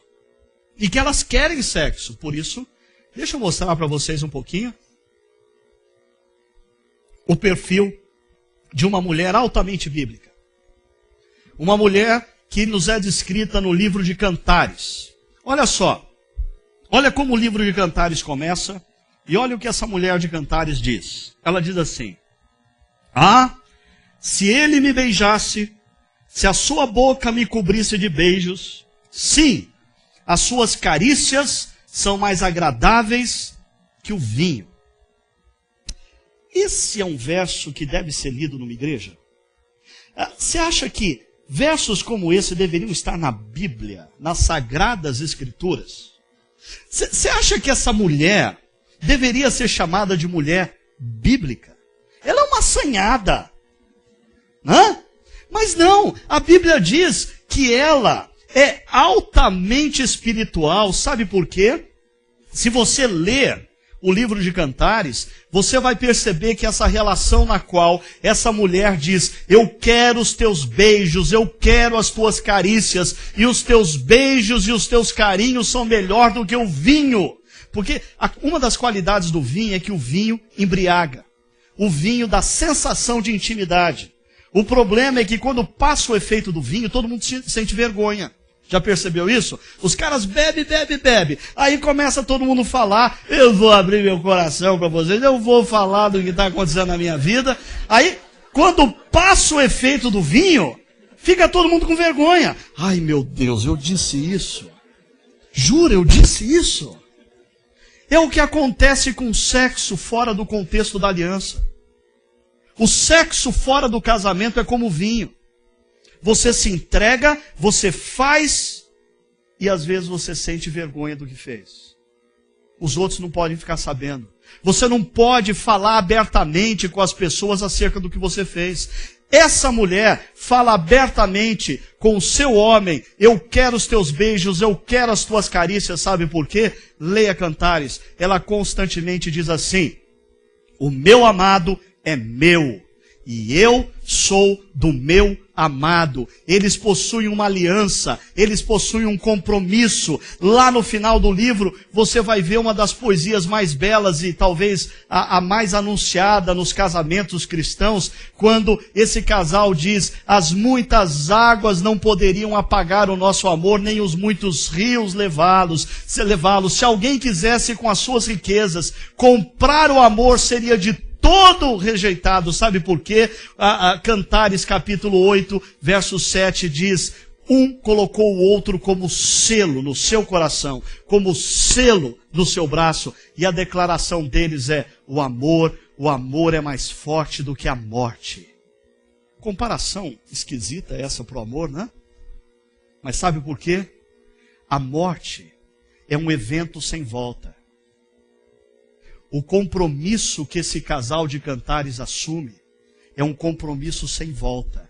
e que elas querem sexo. Por isso, deixa eu mostrar para vocês um pouquinho o perfil de uma mulher altamente bíblica. Uma mulher que nos é descrita no livro de Cantares. Olha só, olha como o livro de Cantares começa e olha o que essa mulher de Cantares diz. Ela diz assim: se ele me beijasse, se a sua boca me cobrisse de beijos, sim, as suas carícias são mais agradáveis que o vinho. Esse é um verso que deve ser lido numa igreja? Você acha que versos como esse deveriam estar na Bíblia, nas Sagradas Escrituras? Você acha que essa mulher deveria ser chamada de mulher bíblica? Ela é uma assanhada. Mas não, a Bíblia diz que ela é altamente espiritual. Sabe por quê? Se você ler o livro de Cantares, você vai perceber que essa relação na qual essa mulher diz: eu quero os teus beijos, eu quero as tuas carícias, e os teus beijos e os teus carinhos são melhor do que o vinho. Porque uma das qualidades do vinho é que o vinho embriaga. O vinho dá sensação de intimidade. O problema é que quando passa o efeito do vinho, todo mundo sente vergonha. Já percebeu isso? Os caras bebem. Aí começa todo mundo a falar: eu vou abrir meu coração para vocês, eu vou falar do que está acontecendo na minha vida. Aí, quando passa o efeito do vinho, fica todo mundo com vergonha. Ai, meu Deus, eu disse isso. Jura, eu disse isso? É o que acontece com o sexo fora do contexto da aliança. O sexo fora do casamento é como vinho. Você se entrega, você faz, e às vezes você sente vergonha do que fez. Os outros não podem ficar sabendo. Você não pode falar abertamente com as pessoas acerca do que você fez. Essa mulher fala abertamente com o seu homem: eu quero os teus beijos, eu quero as tuas carícias. Sabe por quê? Leia Cantares. Ela constantemente diz assim: o meu amado é meu, e eu sou do meu amado. Eles possuem uma aliança, eles possuem um compromisso. Lá no final do livro, você vai ver uma das poesias mais belas e talvez a mais anunciada nos casamentos cristãos, quando esse casal diz: as muitas águas não poderiam apagar o nosso amor, nem os muitos rios levá-los. Se alguém quisesse com as suas riquezas comprar o amor, seria de todo rejeitado. Sabe por quê? Cantares capítulo 8, verso 7 diz: um colocou o outro como selo no seu coração, como selo no seu braço, e a declaração deles é: o amor é mais forte do que a morte. Comparação esquisita essa para o amor, né? Mas sabe por quê? A morte é um evento sem volta. O compromisso que esse casal de Cantares assume é um compromisso sem volta.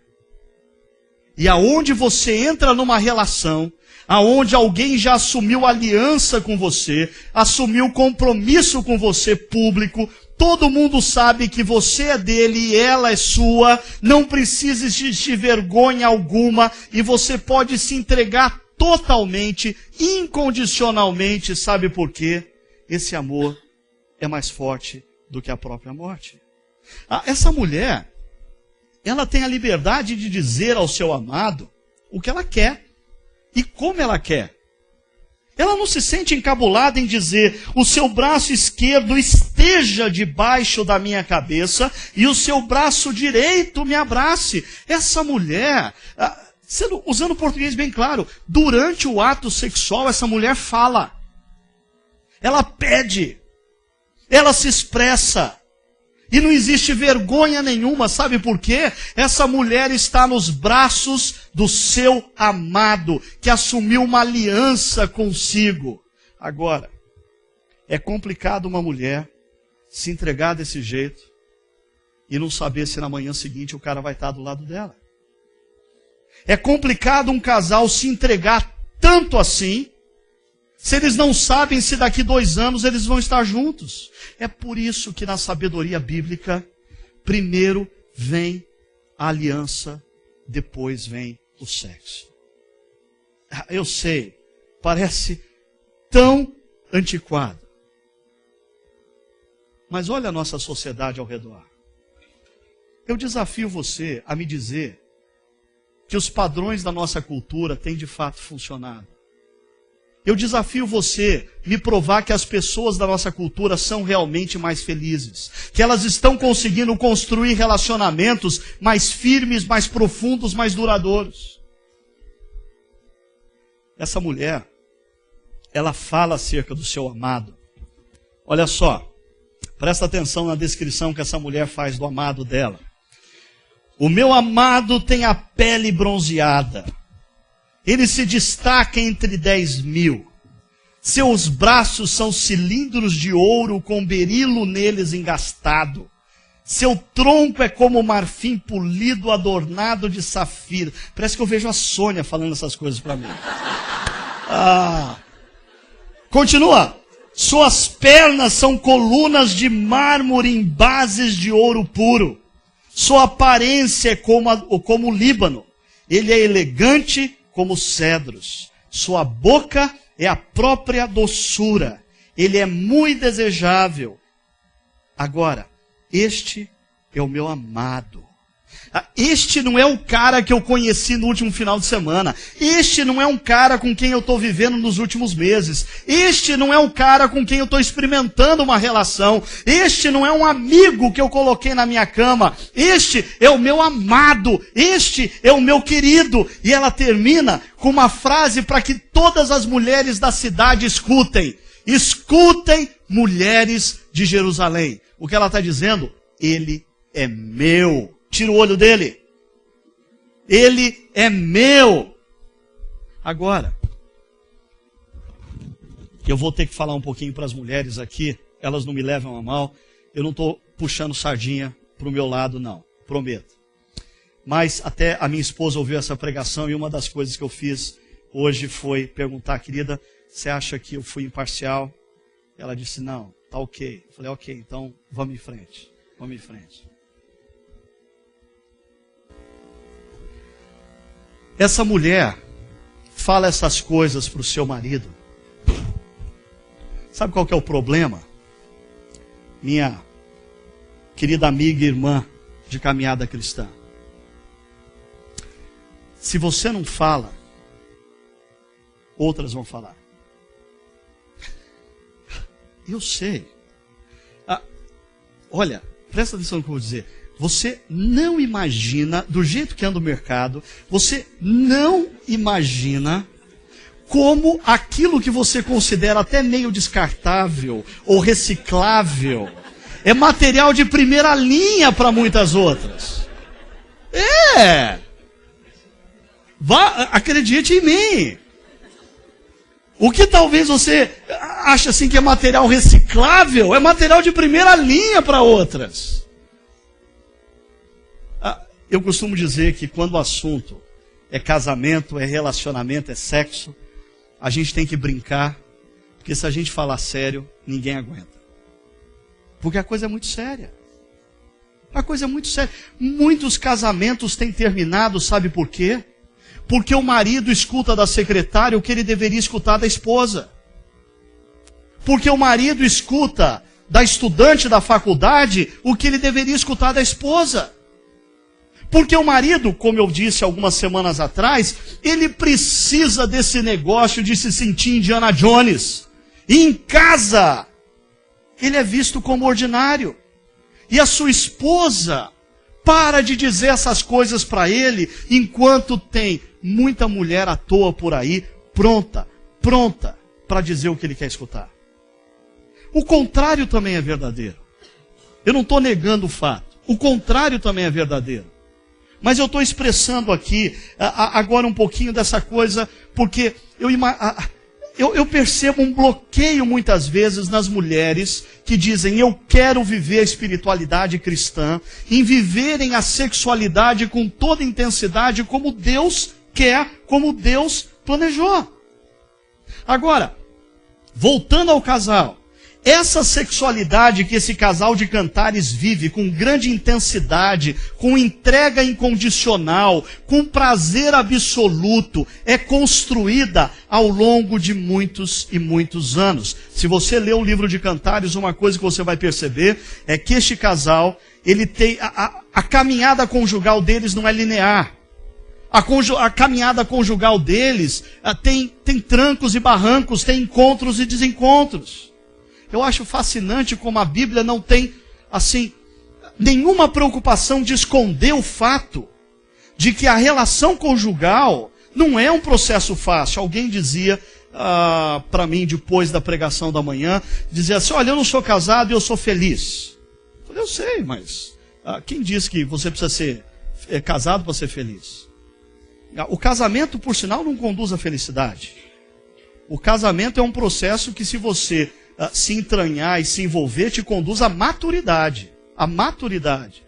E aonde você entra numa relação, aonde alguém já assumiu aliança com você, assumiu compromisso com você público, todo mundo sabe que você é dele e ela é sua, não precisa de vergonha alguma, e você pode se entregar totalmente, incondicionalmente. Sabe por quê? Esse amor é mais forte do que a própria morte. Essa mulher, ela tem a liberdade de dizer ao seu amado o que ela quer e como ela quer. Ela não se sente encabulada em dizer: o seu braço esquerdo esteja debaixo da minha cabeça e o seu braço direito me abrace. Essa mulher, usando o português bem claro, durante o ato sexual, essa mulher fala. Ela pede. Ela se expressa. E não existe vergonha nenhuma. Sabe por quê? Essa mulher está nos braços do seu amado, que assumiu uma aliança consigo. Agora, é complicado uma mulher se entregar desse jeito e não saber se na manhã seguinte o cara vai estar do lado dela. É complicado um casal se entregar tanto assim, se eles não sabem se daqui 2 anos eles vão estar juntos. É por isso que na sabedoria bíblica, primeiro vem a aliança, depois vem o sexo. Eu sei, parece tão antiquado. Mas olha a nossa sociedade ao redor. Eu desafio você a me dizer que os padrões da nossa cultura têm de fato funcionado. Eu desafio você a me provar que as pessoas da nossa cultura são realmente mais felizes. Que elas estão conseguindo construir relacionamentos mais firmes, mais profundos, mais duradouros. Essa mulher, ela fala acerca do seu amado. Olha só, presta atenção na descrição que essa mulher faz do amado dela. O meu amado tem a pele bronzeada. Ele se destaca entre 10.000. Seus braços são cilindros de ouro com berilo neles engastado. Seu tronco é como marfim polido adornado de safira. Parece que eu vejo a Sônia falando essas coisas para mim. Continua. Suas pernas são colunas de mármore em bases de ouro puro. Sua aparência é como o Líbano. Ele é elegante como cedros. Sua boca é a própria doçura. Ele é muito desejável. Agora, este é o meu amado. Este não é o cara que eu conheci no último final de semana. Este não é um cara com quem eu estou vivendo nos últimos meses. Este não é um cara com quem eu estou experimentando uma relação. Este não é um amigo que eu coloquei na minha cama. Este é o meu amado. Este é o meu querido. E ela termina com uma frase para que todas as mulheres da cidade escutem. Escutem, mulheres de Jerusalém. O que ela está dizendo? Ele é meu. Tira o olho dele. Ele é meu. Agora, eu vou ter que falar um pouquinho para as mulheres aqui. Elas não me levam a mal. Eu não estou puxando sardinha para o meu lado, não. Prometo. Mas até a minha esposa ouviu essa pregação e uma das coisas que eu fiz hoje foi perguntar: querida, você acha que eu fui imparcial? Ela disse: não, tá ok. Eu falei: ok, então vamos em frente. Vamos em frente. essa mulher fala essas coisas para o seu marido. Sabe qual que é o problema? Minha querida amiga e irmã de caminhada cristã. Se você não fala, outras vão falar. Eu sei. Olha, presta atenção no que eu vou dizer. Você não imagina, do jeito que anda o mercado, você não imagina como aquilo que você considera até meio descartável ou reciclável é material de primeira linha para muitas outras. Acredite em mim. O que talvez você ache assim que é material reciclável, é material de primeira linha para outras. Eu costumo dizer que quando o assunto é casamento, é relacionamento, é sexo, a gente tem que brincar, porque se a gente falar sério, ninguém aguenta. Porque a coisa é muito séria. A coisa é muito séria. Muitos casamentos têm terminado, sabe por quê? Porque o marido escuta da secretária o que ele deveria escutar da esposa. Porque o marido escuta da estudante da faculdade o que ele deveria escutar da esposa. Porque o marido, como eu disse algumas semanas atrás, ele precisa desse negócio de se sentir Indiana Jones. E em casa, ele é visto como ordinário. E a sua esposa para de dizer essas coisas para ele, enquanto tem muita mulher à toa por aí, pronta para dizer o que ele quer escutar. O contrário também é verdadeiro. Eu não estou negando o fato. O contrário também é verdadeiro. Mas eu estou expressando aqui agora um pouquinho dessa coisa, porque eu percebo um bloqueio muitas vezes nas mulheres que dizem: eu quero viver a espiritualidade cristã, em viverem a sexualidade com toda intensidade, como Deus quer, como Deus planejou. Agora, voltando ao casal, essa sexualidade que esse casal de Cantares vive com grande intensidade, com entrega incondicional, com prazer absoluto, é construída ao longo de muitos e muitos anos. Se você ler o livro de Cantares, uma coisa que você vai perceber é que este casal, ele tem a caminhada conjugal deles não é linear. A caminhada conjugal deles tem trancos e barrancos, tem encontros e desencontros. Eu acho fascinante como a Bíblia não tem, assim, nenhuma preocupação de esconder o fato de que a relação conjugal não é um processo fácil. Alguém dizia para mim, depois da pregação da manhã, dizia assim: olha, eu não sou casado e eu sou feliz. Eu falei: eu sei, mas quem disse que você precisa ser casado para ser feliz? O casamento, por sinal, não conduz à felicidade. O casamento é um processo que, se você se entranhar e se envolver, te conduz à maturidade. A maturidade.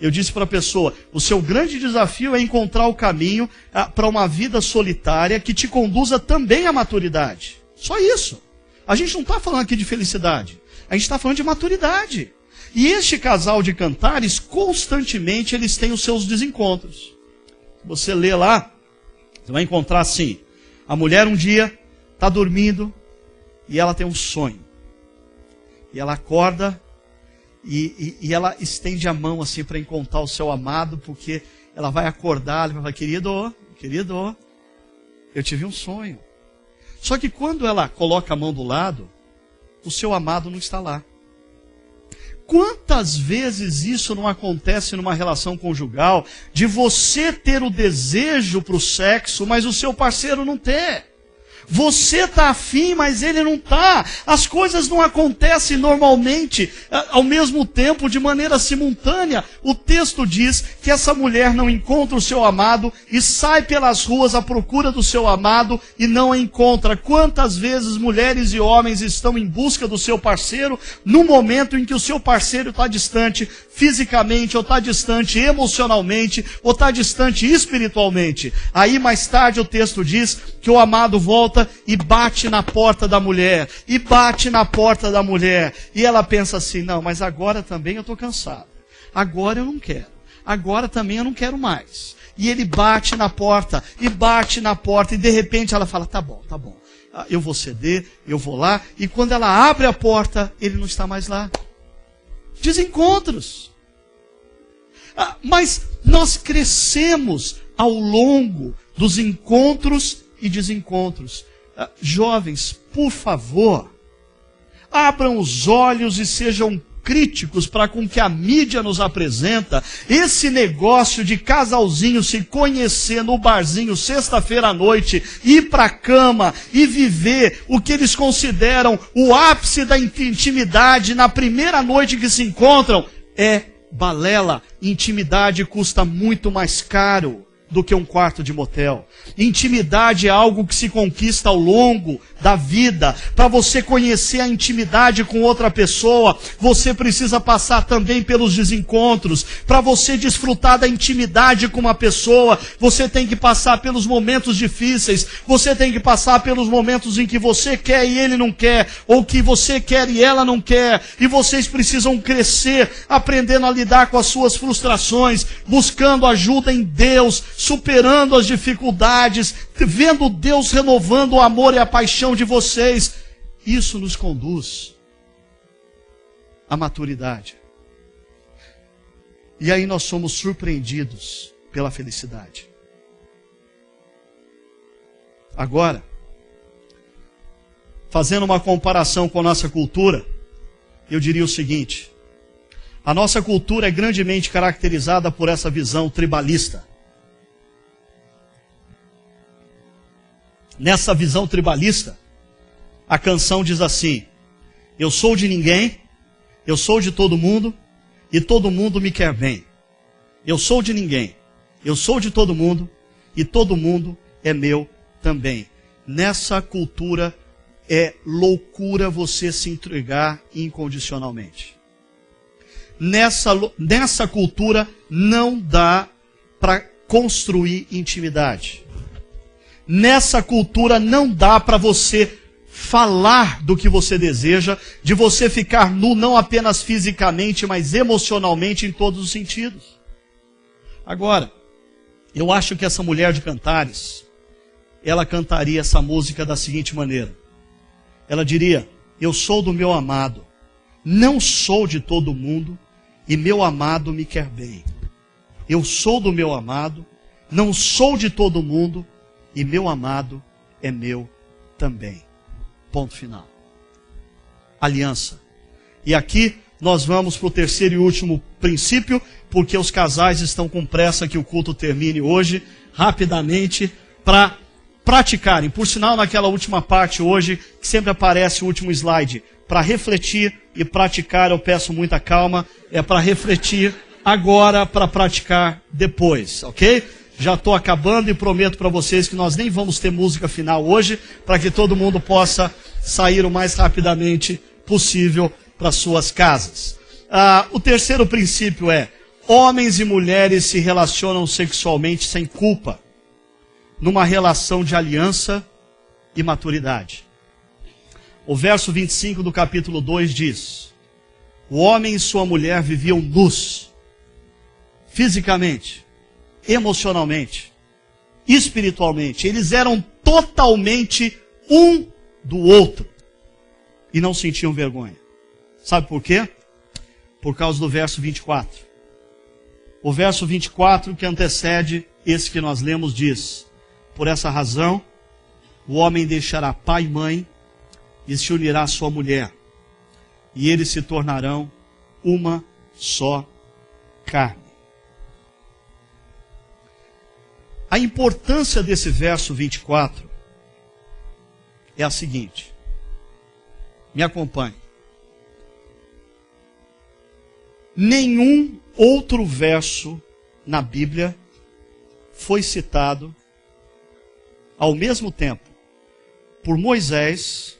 Eu disse para a pessoa: o seu grande desafio é encontrar o caminho para uma vida solitária que te conduza também à maturidade. Só isso. A gente não está falando aqui de felicidade. A gente está falando de maturidade. E este casal de Cantares, constantemente, eles têm os seus desencontros. Você lê lá, você vai encontrar assim: a mulher um dia está dormindo e ela tem um sonho. E ela acorda e ela estende a mão assim para encontrar o seu amado, porque ela vai acordar, ela vai falar: querido, eu tive um sonho. Só que quando ela coloca a mão do lado, o seu amado não está lá. Quantas vezes isso não acontece numa relação conjugal, de você ter o desejo para o sexo, mas o seu parceiro não ter? Você está afim, mas ele não está. As coisas não acontecem normalmente, ao mesmo tempo, de maneira simultânea. O texto diz que essa mulher não encontra o seu amado e sai pelas ruas à procura do seu amado e não a encontra. Quantas vezes mulheres e homens estão em busca do seu parceiro no momento em que o seu parceiro está distante fisicamente, ou está distante emocionalmente, ou está distante espiritualmente? Aí mais tarde o texto diz que o amado volta e bate na porta da mulher, e bate na porta da mulher, e ela pensa assim: não, mas agora também eu estou cansado, agora eu não quero, agora também eu não quero mais. E ele bate na porta, e bate na porta, e de repente ela fala, tá bom, eu vou ceder, eu vou lá. E quando ela abre a porta, ele não está mais lá. Desencontros. Mas nós crescemos ao longo dos encontros e desencontros. Jovens, por favor, abram os olhos e sejam críticos para com que a mídia nos apresenta. Esse negócio de casalzinho se conhecer no barzinho sexta-feira à noite, ir para a cama e viver o que eles consideram o ápice da intimidade na primeira noite que se encontram, é balela. Intimidade custa muito mais caro do que um quarto de motel. Intimidade é algo que se conquista ao longo da vida. Para você conhecer a intimidade com outra pessoa, você precisa passar também pelos desencontros. Para você desfrutar da intimidade com uma pessoa, você tem que passar pelos momentos difíceis. Você tem que passar pelos momentos em que você quer e ele não quer, ou que você quer e ela não quer. E vocês precisam crescer, aprendendo a lidar com as suas frustrações, buscando ajuda em Deus, superando as dificuldades, vendo Deus renovando o amor e a paixão de vocês. Isso nos conduz à maturidade. E aí nós somos surpreendidos pela felicidade. Agora, fazendo uma comparação com a nossa cultura, eu diria o seguinte: a nossa cultura é grandemente caracterizada por essa visão tribalista. Nessa visão tribalista, a canção diz assim: eu sou de ninguém, eu sou de todo mundo, e todo mundo me quer bem. Eu sou de ninguém, eu sou de todo mundo, e todo mundo é meu também. Nessa cultura é loucura você se entregar incondicionalmente. Nessa cultura não dá para construir intimidade. Nessa cultura não dá para você falar do que você deseja, de você ficar nu não apenas fisicamente, mas emocionalmente em todos os sentidos. Agora, eu acho que essa mulher de Cantares, ela cantaria essa música da seguinte maneira. Ela diria: eu sou do meu amado, não sou de todo mundo, e meu amado me quer bem. Eu sou do meu amado, não sou de todo mundo, e meu amado é meu também. Ponto final. Aliança. E aqui nós vamos para o terceiro e último princípio, porque os casais estão com pressa que o culto termine hoje, rapidamente, para praticarem. Por sinal, naquela última parte hoje, que sempre aparece o último slide, para refletir e praticar, eu peço muita calma, é para refletir agora, para praticar depois, ok? Já estou acabando e prometo para vocês que nós nem vamos ter música final hoje, para que todo mundo possa sair o mais rapidamente possível para suas casas. O terceiro princípio é: homens e mulheres se relacionam sexualmente sem culpa, numa relação de aliança e maturidade. O verso 25 do capítulo 2 diz: o homem e sua mulher viviam nus, fisicamente, emocionalmente, espiritualmente. Eles eram totalmente um do outro e não sentiam vergonha. Sabe por quê? Por causa do verso 24. O verso 24 que antecede esse que nós lemos diz: por essa razão, o homem deixará pai e mãe e se unirá à sua mulher, e eles se tornarão uma só carne. A importância desse verso 24 é a seguinte. Me acompanhe. Nenhum outro verso na Bíblia foi citado ao mesmo tempo por Moisés,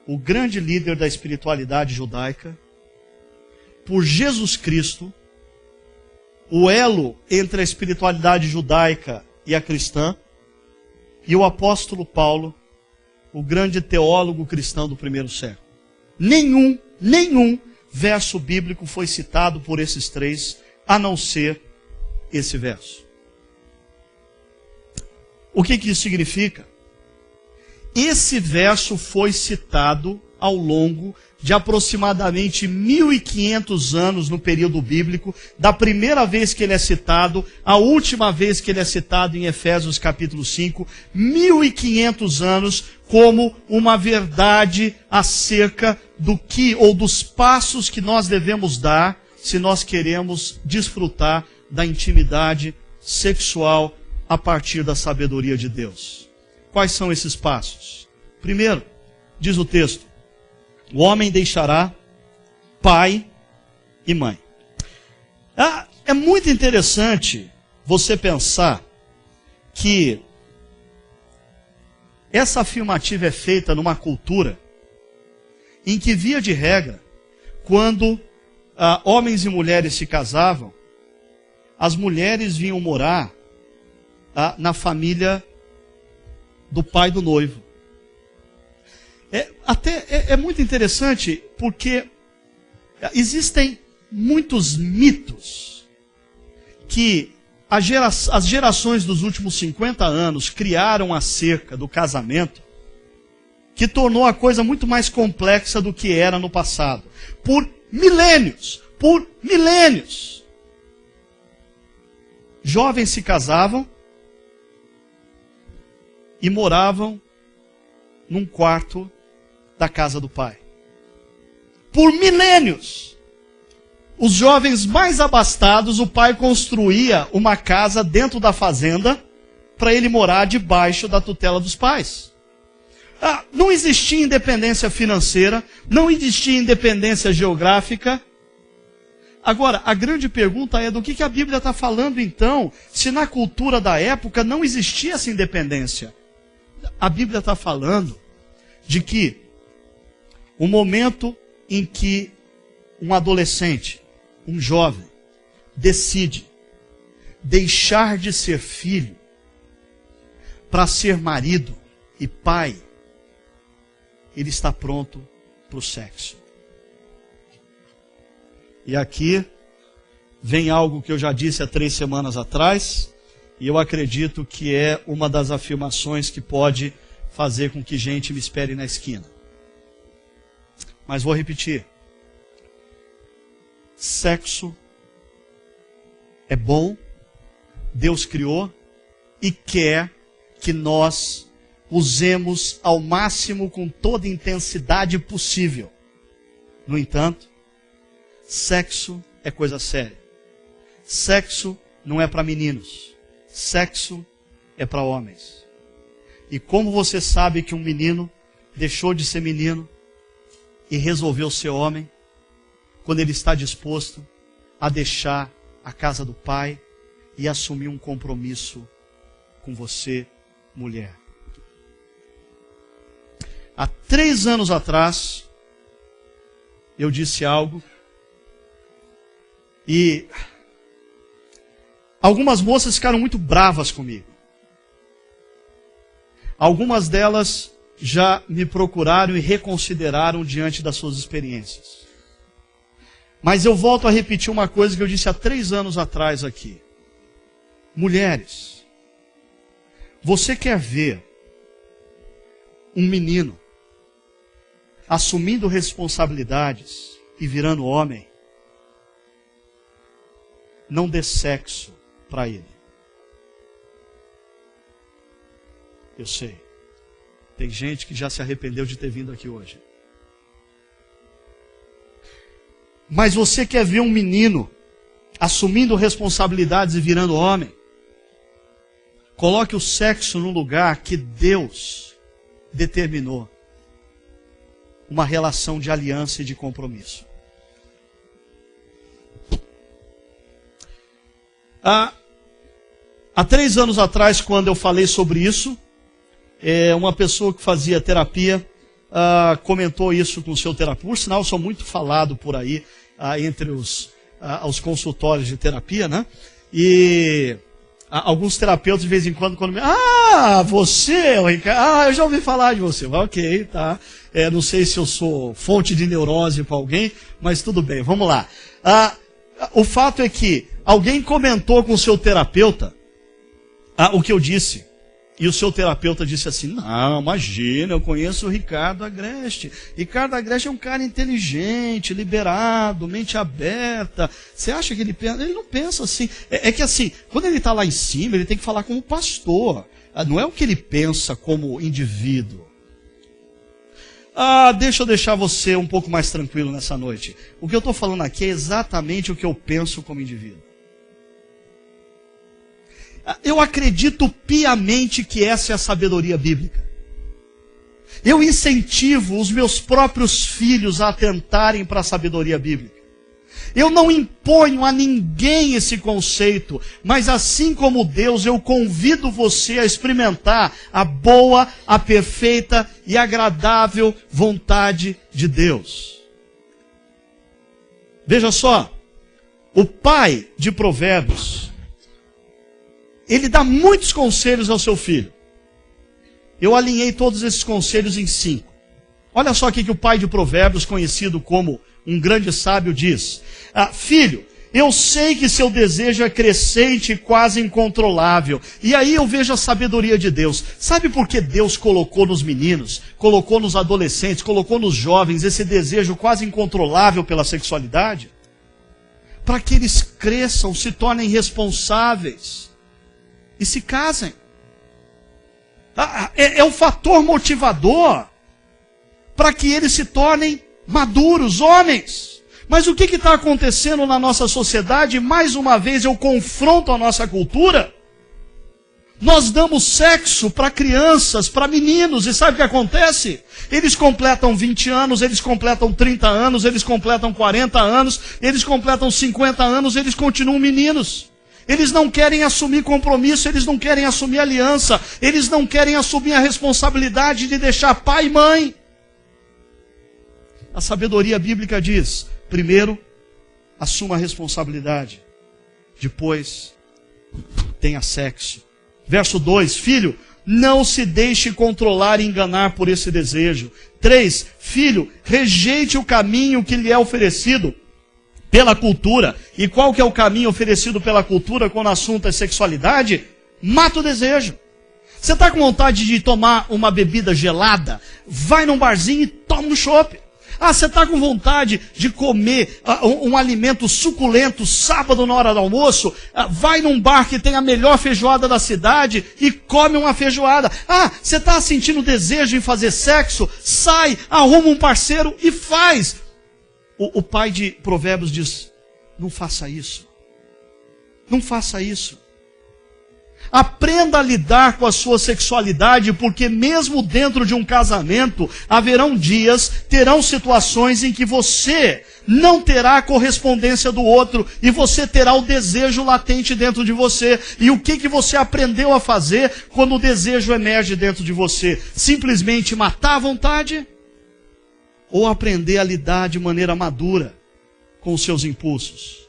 o grande líder da espiritualidade judaica, por Jesus Cristo, o elo entre a espiritualidade judaica e a cristã, e o apóstolo Paulo, o grande teólogo cristão do primeiro século. Nenhum verso bíblico foi citado por esses três, a não ser esse verso. O que isso significa? Esse verso foi citado ao longo de aproximadamente 1.500 anos no período bíblico, da primeira vez que ele é citado, à última vez que ele é citado em Efésios capítulo 5, 1.500 anos como uma verdade acerca do que, ou dos passos que nós devemos dar se nós queremos desfrutar da intimidade sexual a partir da sabedoria de Deus. Quais são esses passos? Primeiro, diz o texto, o homem deixará pai e mãe. É muito interessante você pensar que essa afirmativa é feita numa cultura em que, via de regra, quando homens e mulheres se casavam, as mulheres vinham morar na família do pai do noivo. É muito interessante porque existem muitos mitos que as gerações dos últimos 50 anos criaram acerca do casamento, que tornou a coisa muito mais complexa do que era no passado. Por milênios, jovens se casavam e moravam num quarto da casa do pai. Por milênios, os jovens mais abastados, o pai construía uma casa dentro da fazenda para ele morar debaixo da tutela dos pais. Não existia independência financeira, não existia independência geográfica. Agora, a grande pergunta é do que a Bíblia está falando então, se na cultura da época não existia essa independência. A Bíblia está falando de que o momento em que um adolescente, um jovem, decide deixar de ser filho para ser marido e pai, ele está pronto para o sexo. E aqui vem algo que eu já disse há 3 semanas atrás, e eu acredito que é uma das afirmações que pode fazer com que gente me espere na esquina. Mas vou repetir. Sexo é bom, Deus criou e quer que nós usemos ao máximo com toda a intensidade possível. No entanto, sexo é coisa séria. Sexo não é para meninos. Sexo é para homens. E como você sabe que um menino deixou de ser menino e resolveu ser homem, quando ele está disposto a deixar a casa do pai e assumir um compromisso com você, mulher. Há 3 anos atrás, eu disse algo e algumas moças ficaram muito bravas comigo. Algumas delas já me procuraram e reconsideraram diante das suas experiências. Mas eu volto a repetir uma coisa que eu disse há 3 anos atrás aqui. Mulheres, você quer ver um menino assumindo responsabilidades e virando homem? Não dê sexo para ele. Eu sei. Tem gente que já se arrependeu de ter vindo aqui hoje. Mas você quer ver um menino assumindo responsabilidades e virando homem? Coloque o sexo no lugar que Deus determinou. Uma relação de aliança e de compromisso. Há 3 anos atrás, quando eu falei sobre isso, uma pessoa que fazia terapia comentou isso com o seu terapeuta. Por sinal, eu sou muito falado por aí, entre os consultórios de terapia, né? E alguns terapeutas, de vez em quando me... você, Ricardo, eu já ouvi falar de você. Ok, tá. Não sei se eu sou fonte de neurose para alguém, mas tudo bem, vamos lá. O fato é que alguém comentou com o seu terapeuta o que eu disse. E o seu terapeuta disse assim, não, imagina, eu conheço o Ricardo Agreste. Ricardo Agreste é um cara inteligente, liberado, mente aberta. Você acha que ele pensa? Ele não pensa assim. É que assim, quando ele está lá em cima, ele tem que falar como pastor. Não é o que ele pensa como indivíduo. Deixa eu deixar você um pouco mais tranquilo nessa noite. O que eu estou falando aqui é exatamente o que eu penso como indivíduo. Eu acredito piamente que essa é a sabedoria bíblica. Eu incentivo os meus próprios filhos a atentarem para a sabedoria bíblica. Eu não imponho a ninguém esse conceito, mas assim como Deus, eu convido você a experimentar a boa, a perfeita e agradável vontade de Deus. Veja só, o pai de Provérbios, ele dá muitos conselhos ao seu filho. Eu alinhei todos esses conselhos em 5. Olha só o que o pai de Provérbios, conhecido como um grande sábio, diz. Filho, eu sei que seu desejo é crescente e quase incontrolável. E aí eu vejo a sabedoria de Deus. Sabe por que Deus colocou nos meninos, colocou nos adolescentes, colocou nos jovens esse desejo quase incontrolável pela sexualidade? Para que eles cresçam, se tornem responsáveis e se casem. É o fator motivador para que eles se tornem maduros, homens. Mas o que está acontecendo na nossa sociedade? Mais uma vez eu confronto a nossa cultura. Nós damos sexo para crianças, para meninos, e sabe o que acontece? Eles completam 20 anos, eles completam 30 anos, eles completam 40 anos, eles completam 50 anos, eles continuam meninos. Eles não querem assumir compromisso, eles não querem assumir aliança, eles não querem assumir a responsabilidade de deixar pai e mãe. A sabedoria bíblica diz, primeiro, assuma a responsabilidade. Depois, tenha sexo. Verso 2, filho, não se deixe controlar e enganar por esse desejo. 3, filho, rejeite o caminho que lhe é oferecido pela cultura. E qual que é o caminho oferecido pela cultura quando o assunto é sexualidade? Mata o desejo. Você está com vontade de tomar uma bebida gelada? Vai num barzinho e toma um chopp. Você está com vontade de comer um alimento suculento sábado na hora do almoço? Vai num bar que tem a melhor feijoada da cidade e come uma feijoada. Você está sentindo desejo em fazer sexo? Sai, arruma um parceiro e faz. O pai de Provérbios diz, não faça isso. Não faça isso. Aprenda a lidar com a sua sexualidade, porque mesmo dentro de um casamento, haverão dias, terão situações em que você não terá a correspondência do outro, e você terá o desejo latente dentro de você. E o que você aprendeu a fazer quando o desejo emerge dentro de você? Simplesmente matar a vontade? Ou aprender a lidar de maneira madura com os seus impulsos?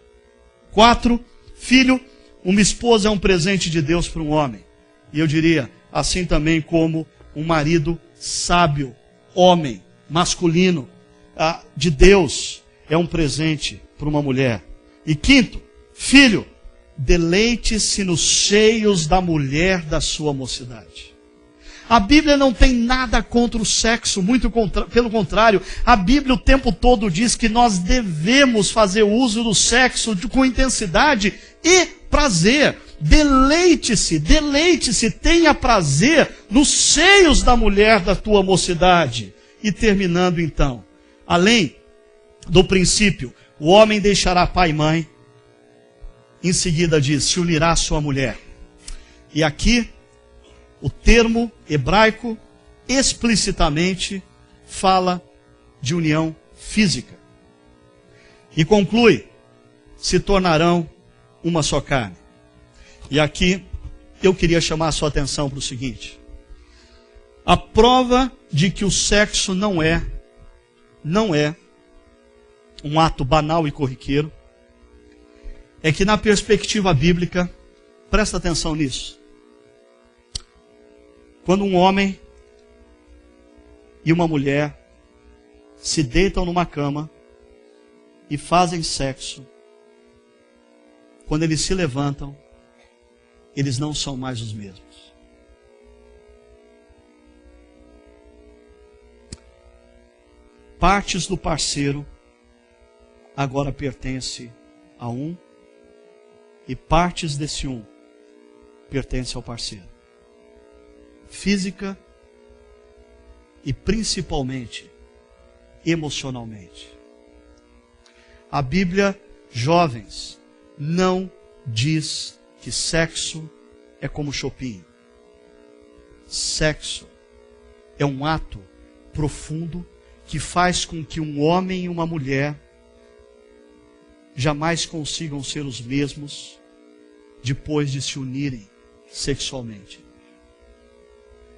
4, filho, uma esposa é um presente de Deus para um homem. E eu diria, assim também como um marido sábio, homem, masculino, de Deus, é um presente para uma mulher. E 5, filho, deleite-se nos seios da mulher da sua mocidade. A Bíblia não tem nada contra o sexo, pelo contrário, a Bíblia o tempo todo diz que nós devemos fazer uso do sexo com intensidade e prazer. Deleite-se, tenha prazer nos seios da mulher da tua mocidade. E terminando então, além do princípio, o homem deixará pai e mãe, em seguida diz, se unirá à sua mulher. E aqui, o termo hebraico explicitamente fala de união física. E conclui, se tornarão uma só carne. E aqui eu queria chamar a sua atenção para o seguinte. A prova de que o sexo não é um ato banal e corriqueiro é que na perspectiva bíblica, presta atenção nisso. Quando um homem e uma mulher se deitam numa cama e fazem sexo, quando eles se levantam, eles não são mais os mesmos. partes do parceiro agora pertence a um, e partes desse um pertence ao parceiro. Física e principalmente emocionalmente. A Bíblia, jovens, não diz que sexo é como chopinho. Sexo é um ato profundo que faz com que um homem e uma mulher jamais consigam ser os mesmos depois de se unirem sexualmente.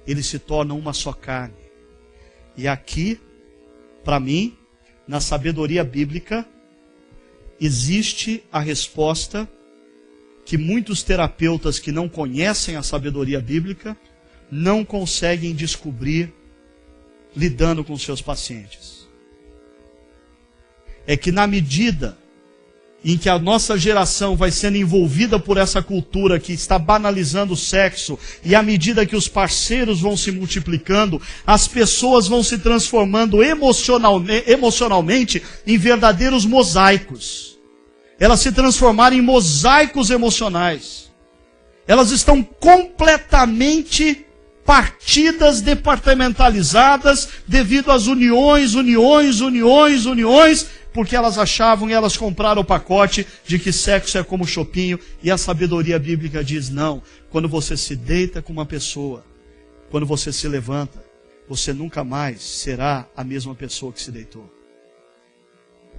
Eles se tornam uma só carne. E aqui, para mim, na sabedoria bíblica, existe a resposta que muitos terapeutas que não conhecem a sabedoria bíblica não conseguem descobrir lidando com seus pacientes. É que na medida em que a nossa geração vai sendo envolvida por essa cultura que está banalizando o sexo, e à medida que os parceiros vão se multiplicando, as pessoas vão se transformando emocionalmente em verdadeiros mosaicos. Elas se transformaram em mosaicos emocionais. Elas estão completamente partidas, departamentalizadas, devido às uniões, porque elas achavam e elas compraram o pacote de que sexo é como chopinho, e a sabedoria bíblica diz não. Quando você se deita com uma pessoa, quando você se levanta, você nunca mais será a mesma pessoa que se deitou.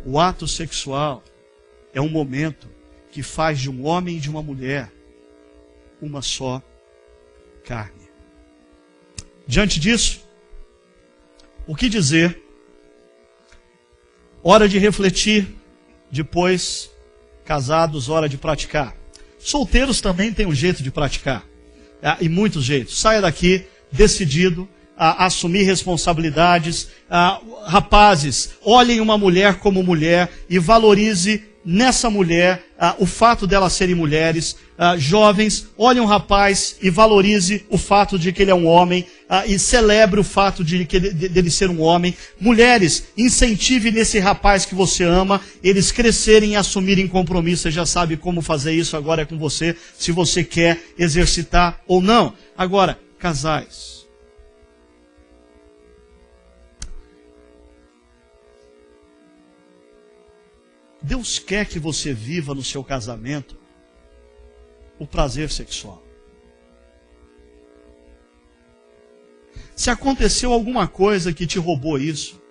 O ato sexual é um momento que faz de um homem e de uma mulher uma só carne. Diante disso, o que dizer? Hora de refletir, depois, casados, hora de praticar. Solteiros também têm um jeito de praticar, e muitos jeitos. Saia daqui decidido a assumir responsabilidades. Rapazes, olhem uma mulher como mulher e valorize nessa mulher o fato delas serem mulheres. Jovens, olhem um rapaz e valorize o fato de que ele é um homem, e celebre o fato de dele ser um homem. Mulheres, incentive nesse rapaz que você ama, eles crescerem e assumirem compromisso. Você já sabe como fazer isso, agora é com você, se você quer exercitar ou não. Agora, casais. Deus quer que você viva no seu casamento o prazer sexual. Se aconteceu alguma coisa que te roubou isso,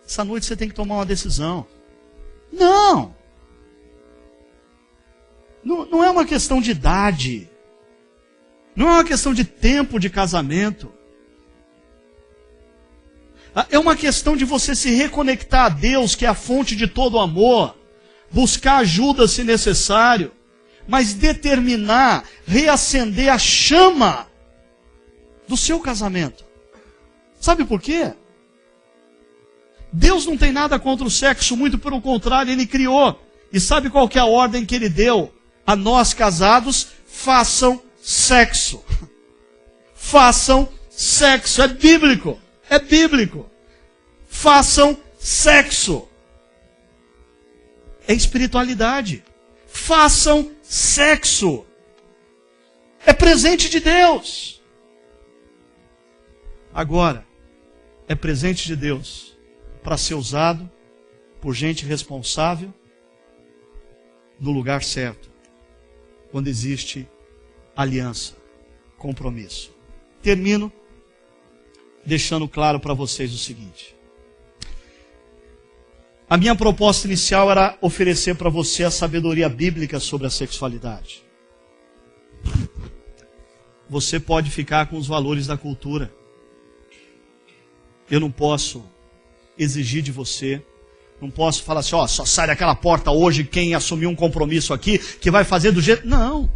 essa noite você tem que tomar uma decisão. Não é uma questão de idade. Não é uma questão de tempo de casamento. É uma questão de você se reconectar a Deus, que é a fonte de todo amor. Buscar ajuda se necessário. Mas determinar, reacender a chama do seu casamento. Sabe por quê? Deus não tem nada contra o sexo, muito pelo contrário, Ele criou. E sabe qual que é a ordem que Ele deu? A nós casados, façam sexo. Façam sexo, é bíblico. É bíblico. Façam sexo. É espiritualidade. Façam sexo. É presente de Deus. Agora, é presente de Deus para ser usado por gente responsável no lugar certo, quando existe aliança, compromisso. Termino deixando claro para vocês o seguinte. A minha proposta inicial era oferecer para você a sabedoria bíblica sobre a sexualidade. Você pode ficar com os valores da cultura. Eu não posso exigir de você, não posso falar assim, só sai daquela porta hoje quem assumiu um compromisso aqui, que vai fazer do jeito... Não.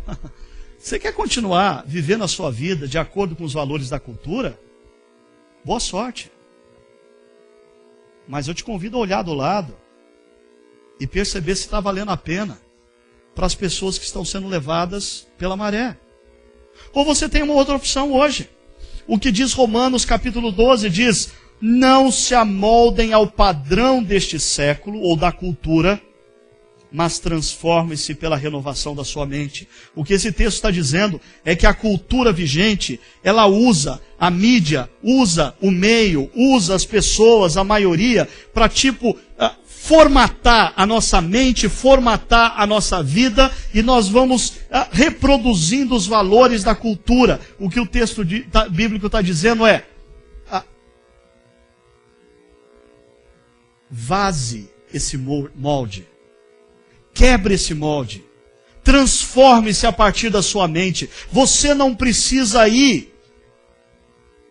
Você quer continuar vivendo a sua vida de acordo com os valores da cultura? Boa sorte. Mas eu te convido a olhar do lado e perceber se está valendo a pena para as pessoas que estão sendo levadas pela maré. Ou você tem uma outra opção hoje. O que diz Romanos capítulo 12 diz: não se amoldem ao padrão deste século ou da cultura, mas transforme-se pela renovação da sua mente. O que esse texto está dizendo é que a cultura vigente, ela usa a mídia, usa o meio, usa as pessoas, a maioria, para formatar a nossa mente, formatar a nossa vida, e nós vamos reproduzindo os valores da cultura. O que o texto bíblico está dizendo é: vaze esse molde, quebre esse molde, transforme-se a partir da sua mente. Você não precisa ir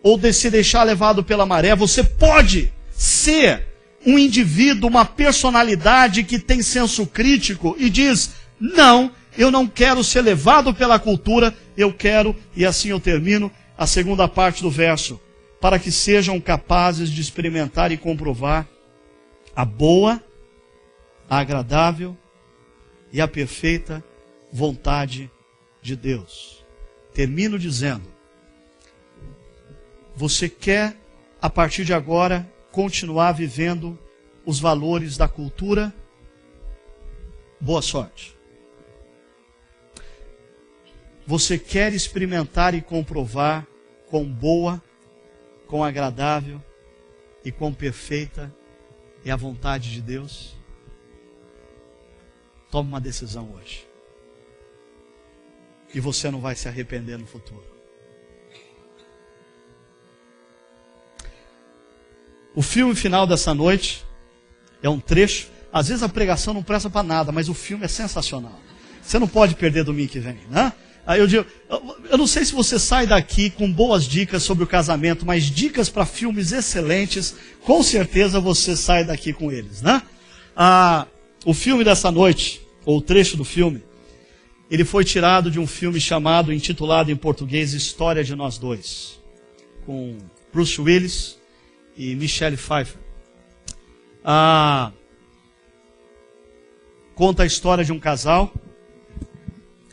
ou se deixar levado pela maré. Você pode ser um indivíduo, uma personalidade que tem senso crítico e diz: não, eu não quero ser levado pela cultura, eu quero, e assim eu termino a segunda parte do verso, para que sejam capazes de experimentar e comprovar a boa, a agradável e a perfeita vontade de Deus. Termino dizendo: você quer, a partir de agora, continuar vivendo os valores da cultura? Boa sorte. Você quer experimentar e comprovar quão boa, quão agradável e quão perfeita é a vontade de Deus? Tome uma decisão hoje. E você não vai se arrepender no futuro. O filme final dessa noite é um trecho. Às vezes a pregação não presta para nada, mas o filme é sensacional. Você não pode perder domingo que vem, né? Aí eu não sei se você sai daqui com boas dicas sobre o casamento, mas dicas para filmes excelentes, com certeza você sai daqui com eles, né? O filme dessa noite, ou o trecho do filme, ele foi tirado de um filme intitulado em português História de Nós Dois, com Bruce Willis e Michelle Pfeiffer. Conta a história de um casal,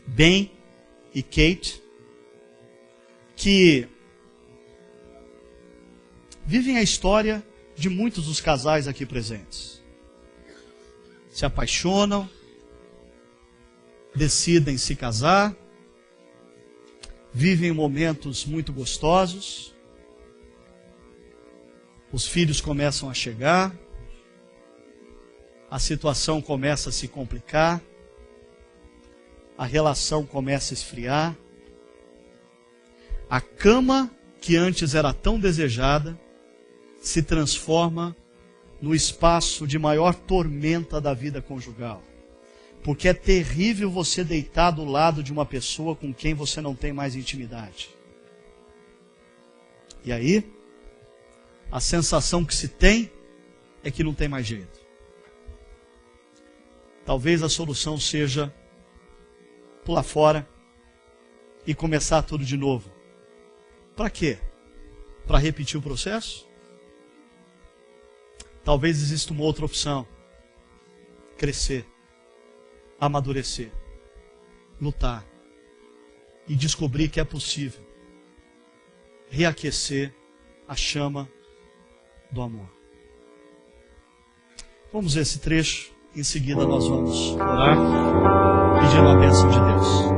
Ben e Kate, que vivem a história de muitos dos casais aqui presentes. Se apaixonam, decidem se casar, vivem momentos muito gostosos, os filhos começam a chegar, a situação começa a se complicar, a relação começa a esfriar, a cama que antes era tão desejada se transforma no espaço de maior tormenta da vida conjugal. Porque é terrível você deitar do lado de uma pessoa com quem você não tem mais intimidade. E aí, a sensação que se tem é que não tem mais jeito. Talvez a solução seja pular fora e começar tudo de novo. Para quê? Para repetir o processo? Talvez exista uma outra opção. Crescer, amadurecer, lutar e descobrir que é possível reaquecer a chama do amor. Vamos ver esse trecho, em seguida nós vamos orar, pedindo a bênção de Deus.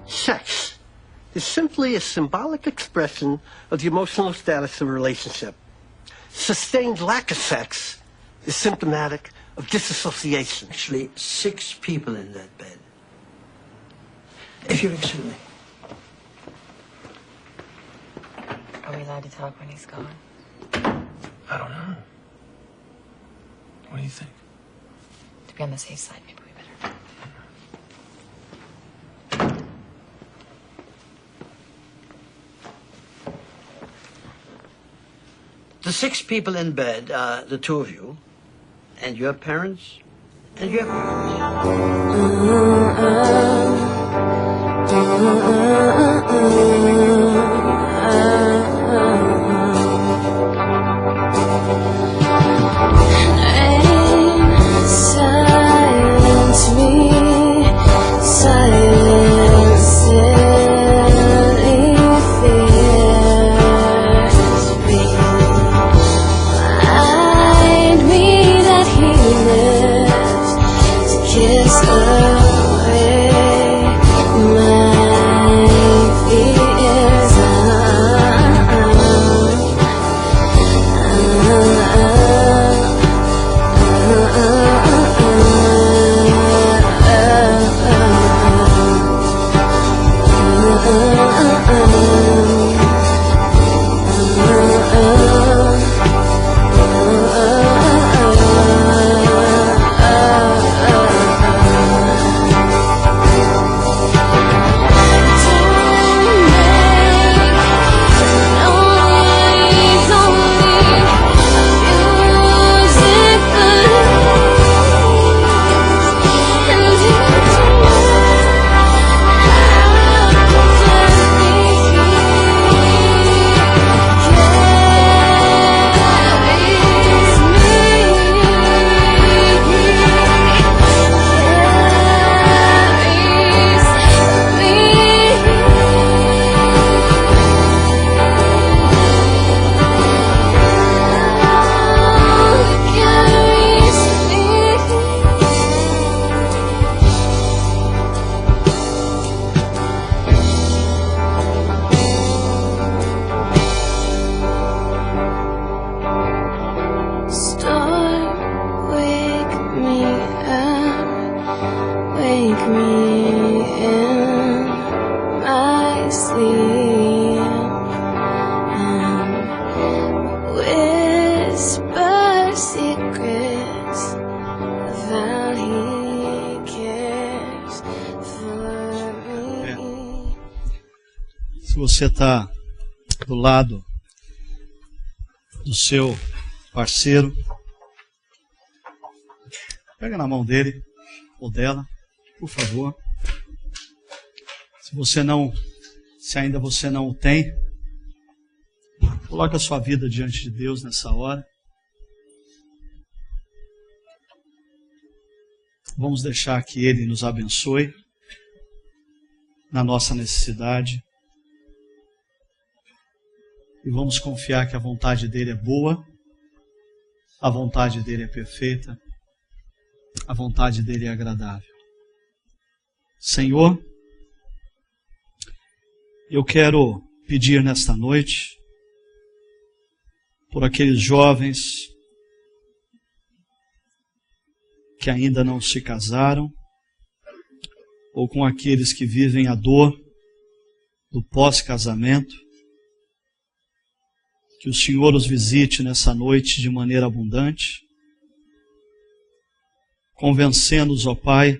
Sex is simply a symbolic expression of the emotional status of a relationship. Sustained lack of sex is symptomatic of disassociation. Actually, 6 people in that bed. If you'll excuse me. Are we allowed to talk when he's gone? I don't know. What do you think? To be on the safe side, maybe we better. The 6 people in bed are the 2 of you, and your parents, and your Silence me, silence any fears me. Remind me that he lives to kiss away my fears. Wake me in my sleep and whisper secrets that he cares for me. Se você está do lado do seu parceiro, pega na mão dele ou dela, por favor. Se ainda você não o tem, coloque a sua vida diante de Deus nessa hora. Vamos deixar que Ele nos abençoe na nossa necessidade. E vamos confiar que a vontade dEle é boa, a vontade dEle é perfeita, a vontade dEle é agradável. Senhor, eu quero pedir nesta noite por aqueles jovens que ainda não se casaram, ou com aqueles que vivem a dor do pós-casamento, que o Senhor os visite nessa noite de maneira abundante, convencendo-os, ó Pai,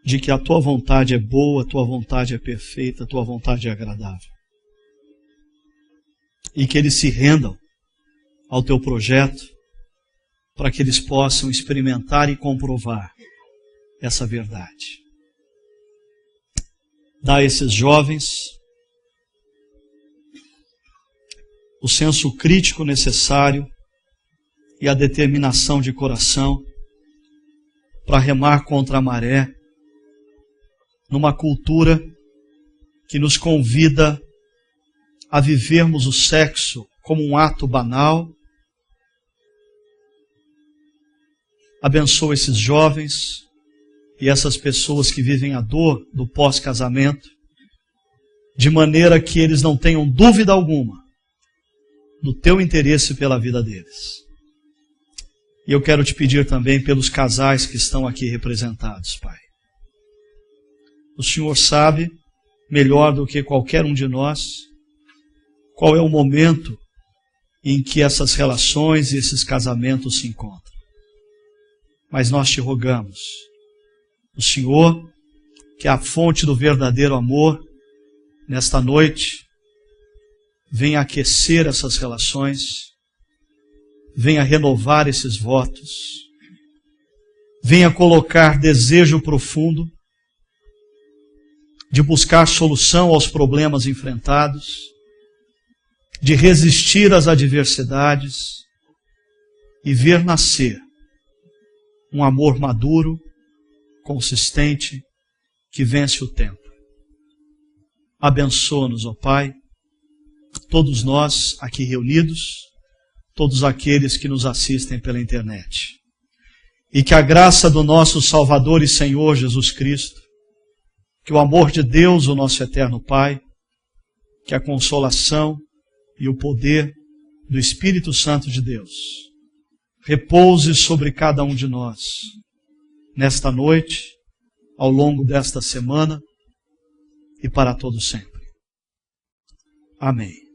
de que a Tua vontade é boa, a Tua vontade é perfeita, a Tua vontade é agradável. E que eles se rendam ao Teu projeto, para que eles possam experimentar e comprovar essa verdade. Dá a esses jovens o senso crítico necessário e a determinação de coração para remar contra a maré numa cultura que nos convida a vivermos o sexo como um ato banal. Abençoa esses jovens e essas pessoas que vivem a dor do pós-casamento, de maneira que eles não tenham dúvida alguma do teu interesse pela vida deles. E eu quero te pedir também pelos casais que estão aqui representados, Pai. O Senhor sabe, melhor do que qualquer um de nós, qual é o momento em que essas relações e esses casamentos se encontram. Mas nós te rogamos, o Senhor, que é a fonte do verdadeiro amor, nesta noite, venha aquecer essas relações, venha renovar esses votos, venha colocar desejo profundo de buscar solução aos problemas enfrentados, de resistir às adversidades e ver nascer um amor maduro, consistente, que vence o tempo. Abençoa-nos, ó Pai, todos nós aqui reunidos, todos aqueles que nos assistem pela internet. E que a graça do nosso Salvador e Senhor Jesus Cristo, que o amor de Deus, o nosso eterno Pai, que a consolação e o poder do Espírito Santo de Deus repouse sobre cada um de nós, nesta noite, ao longo desta semana e para todo sempre. Amém.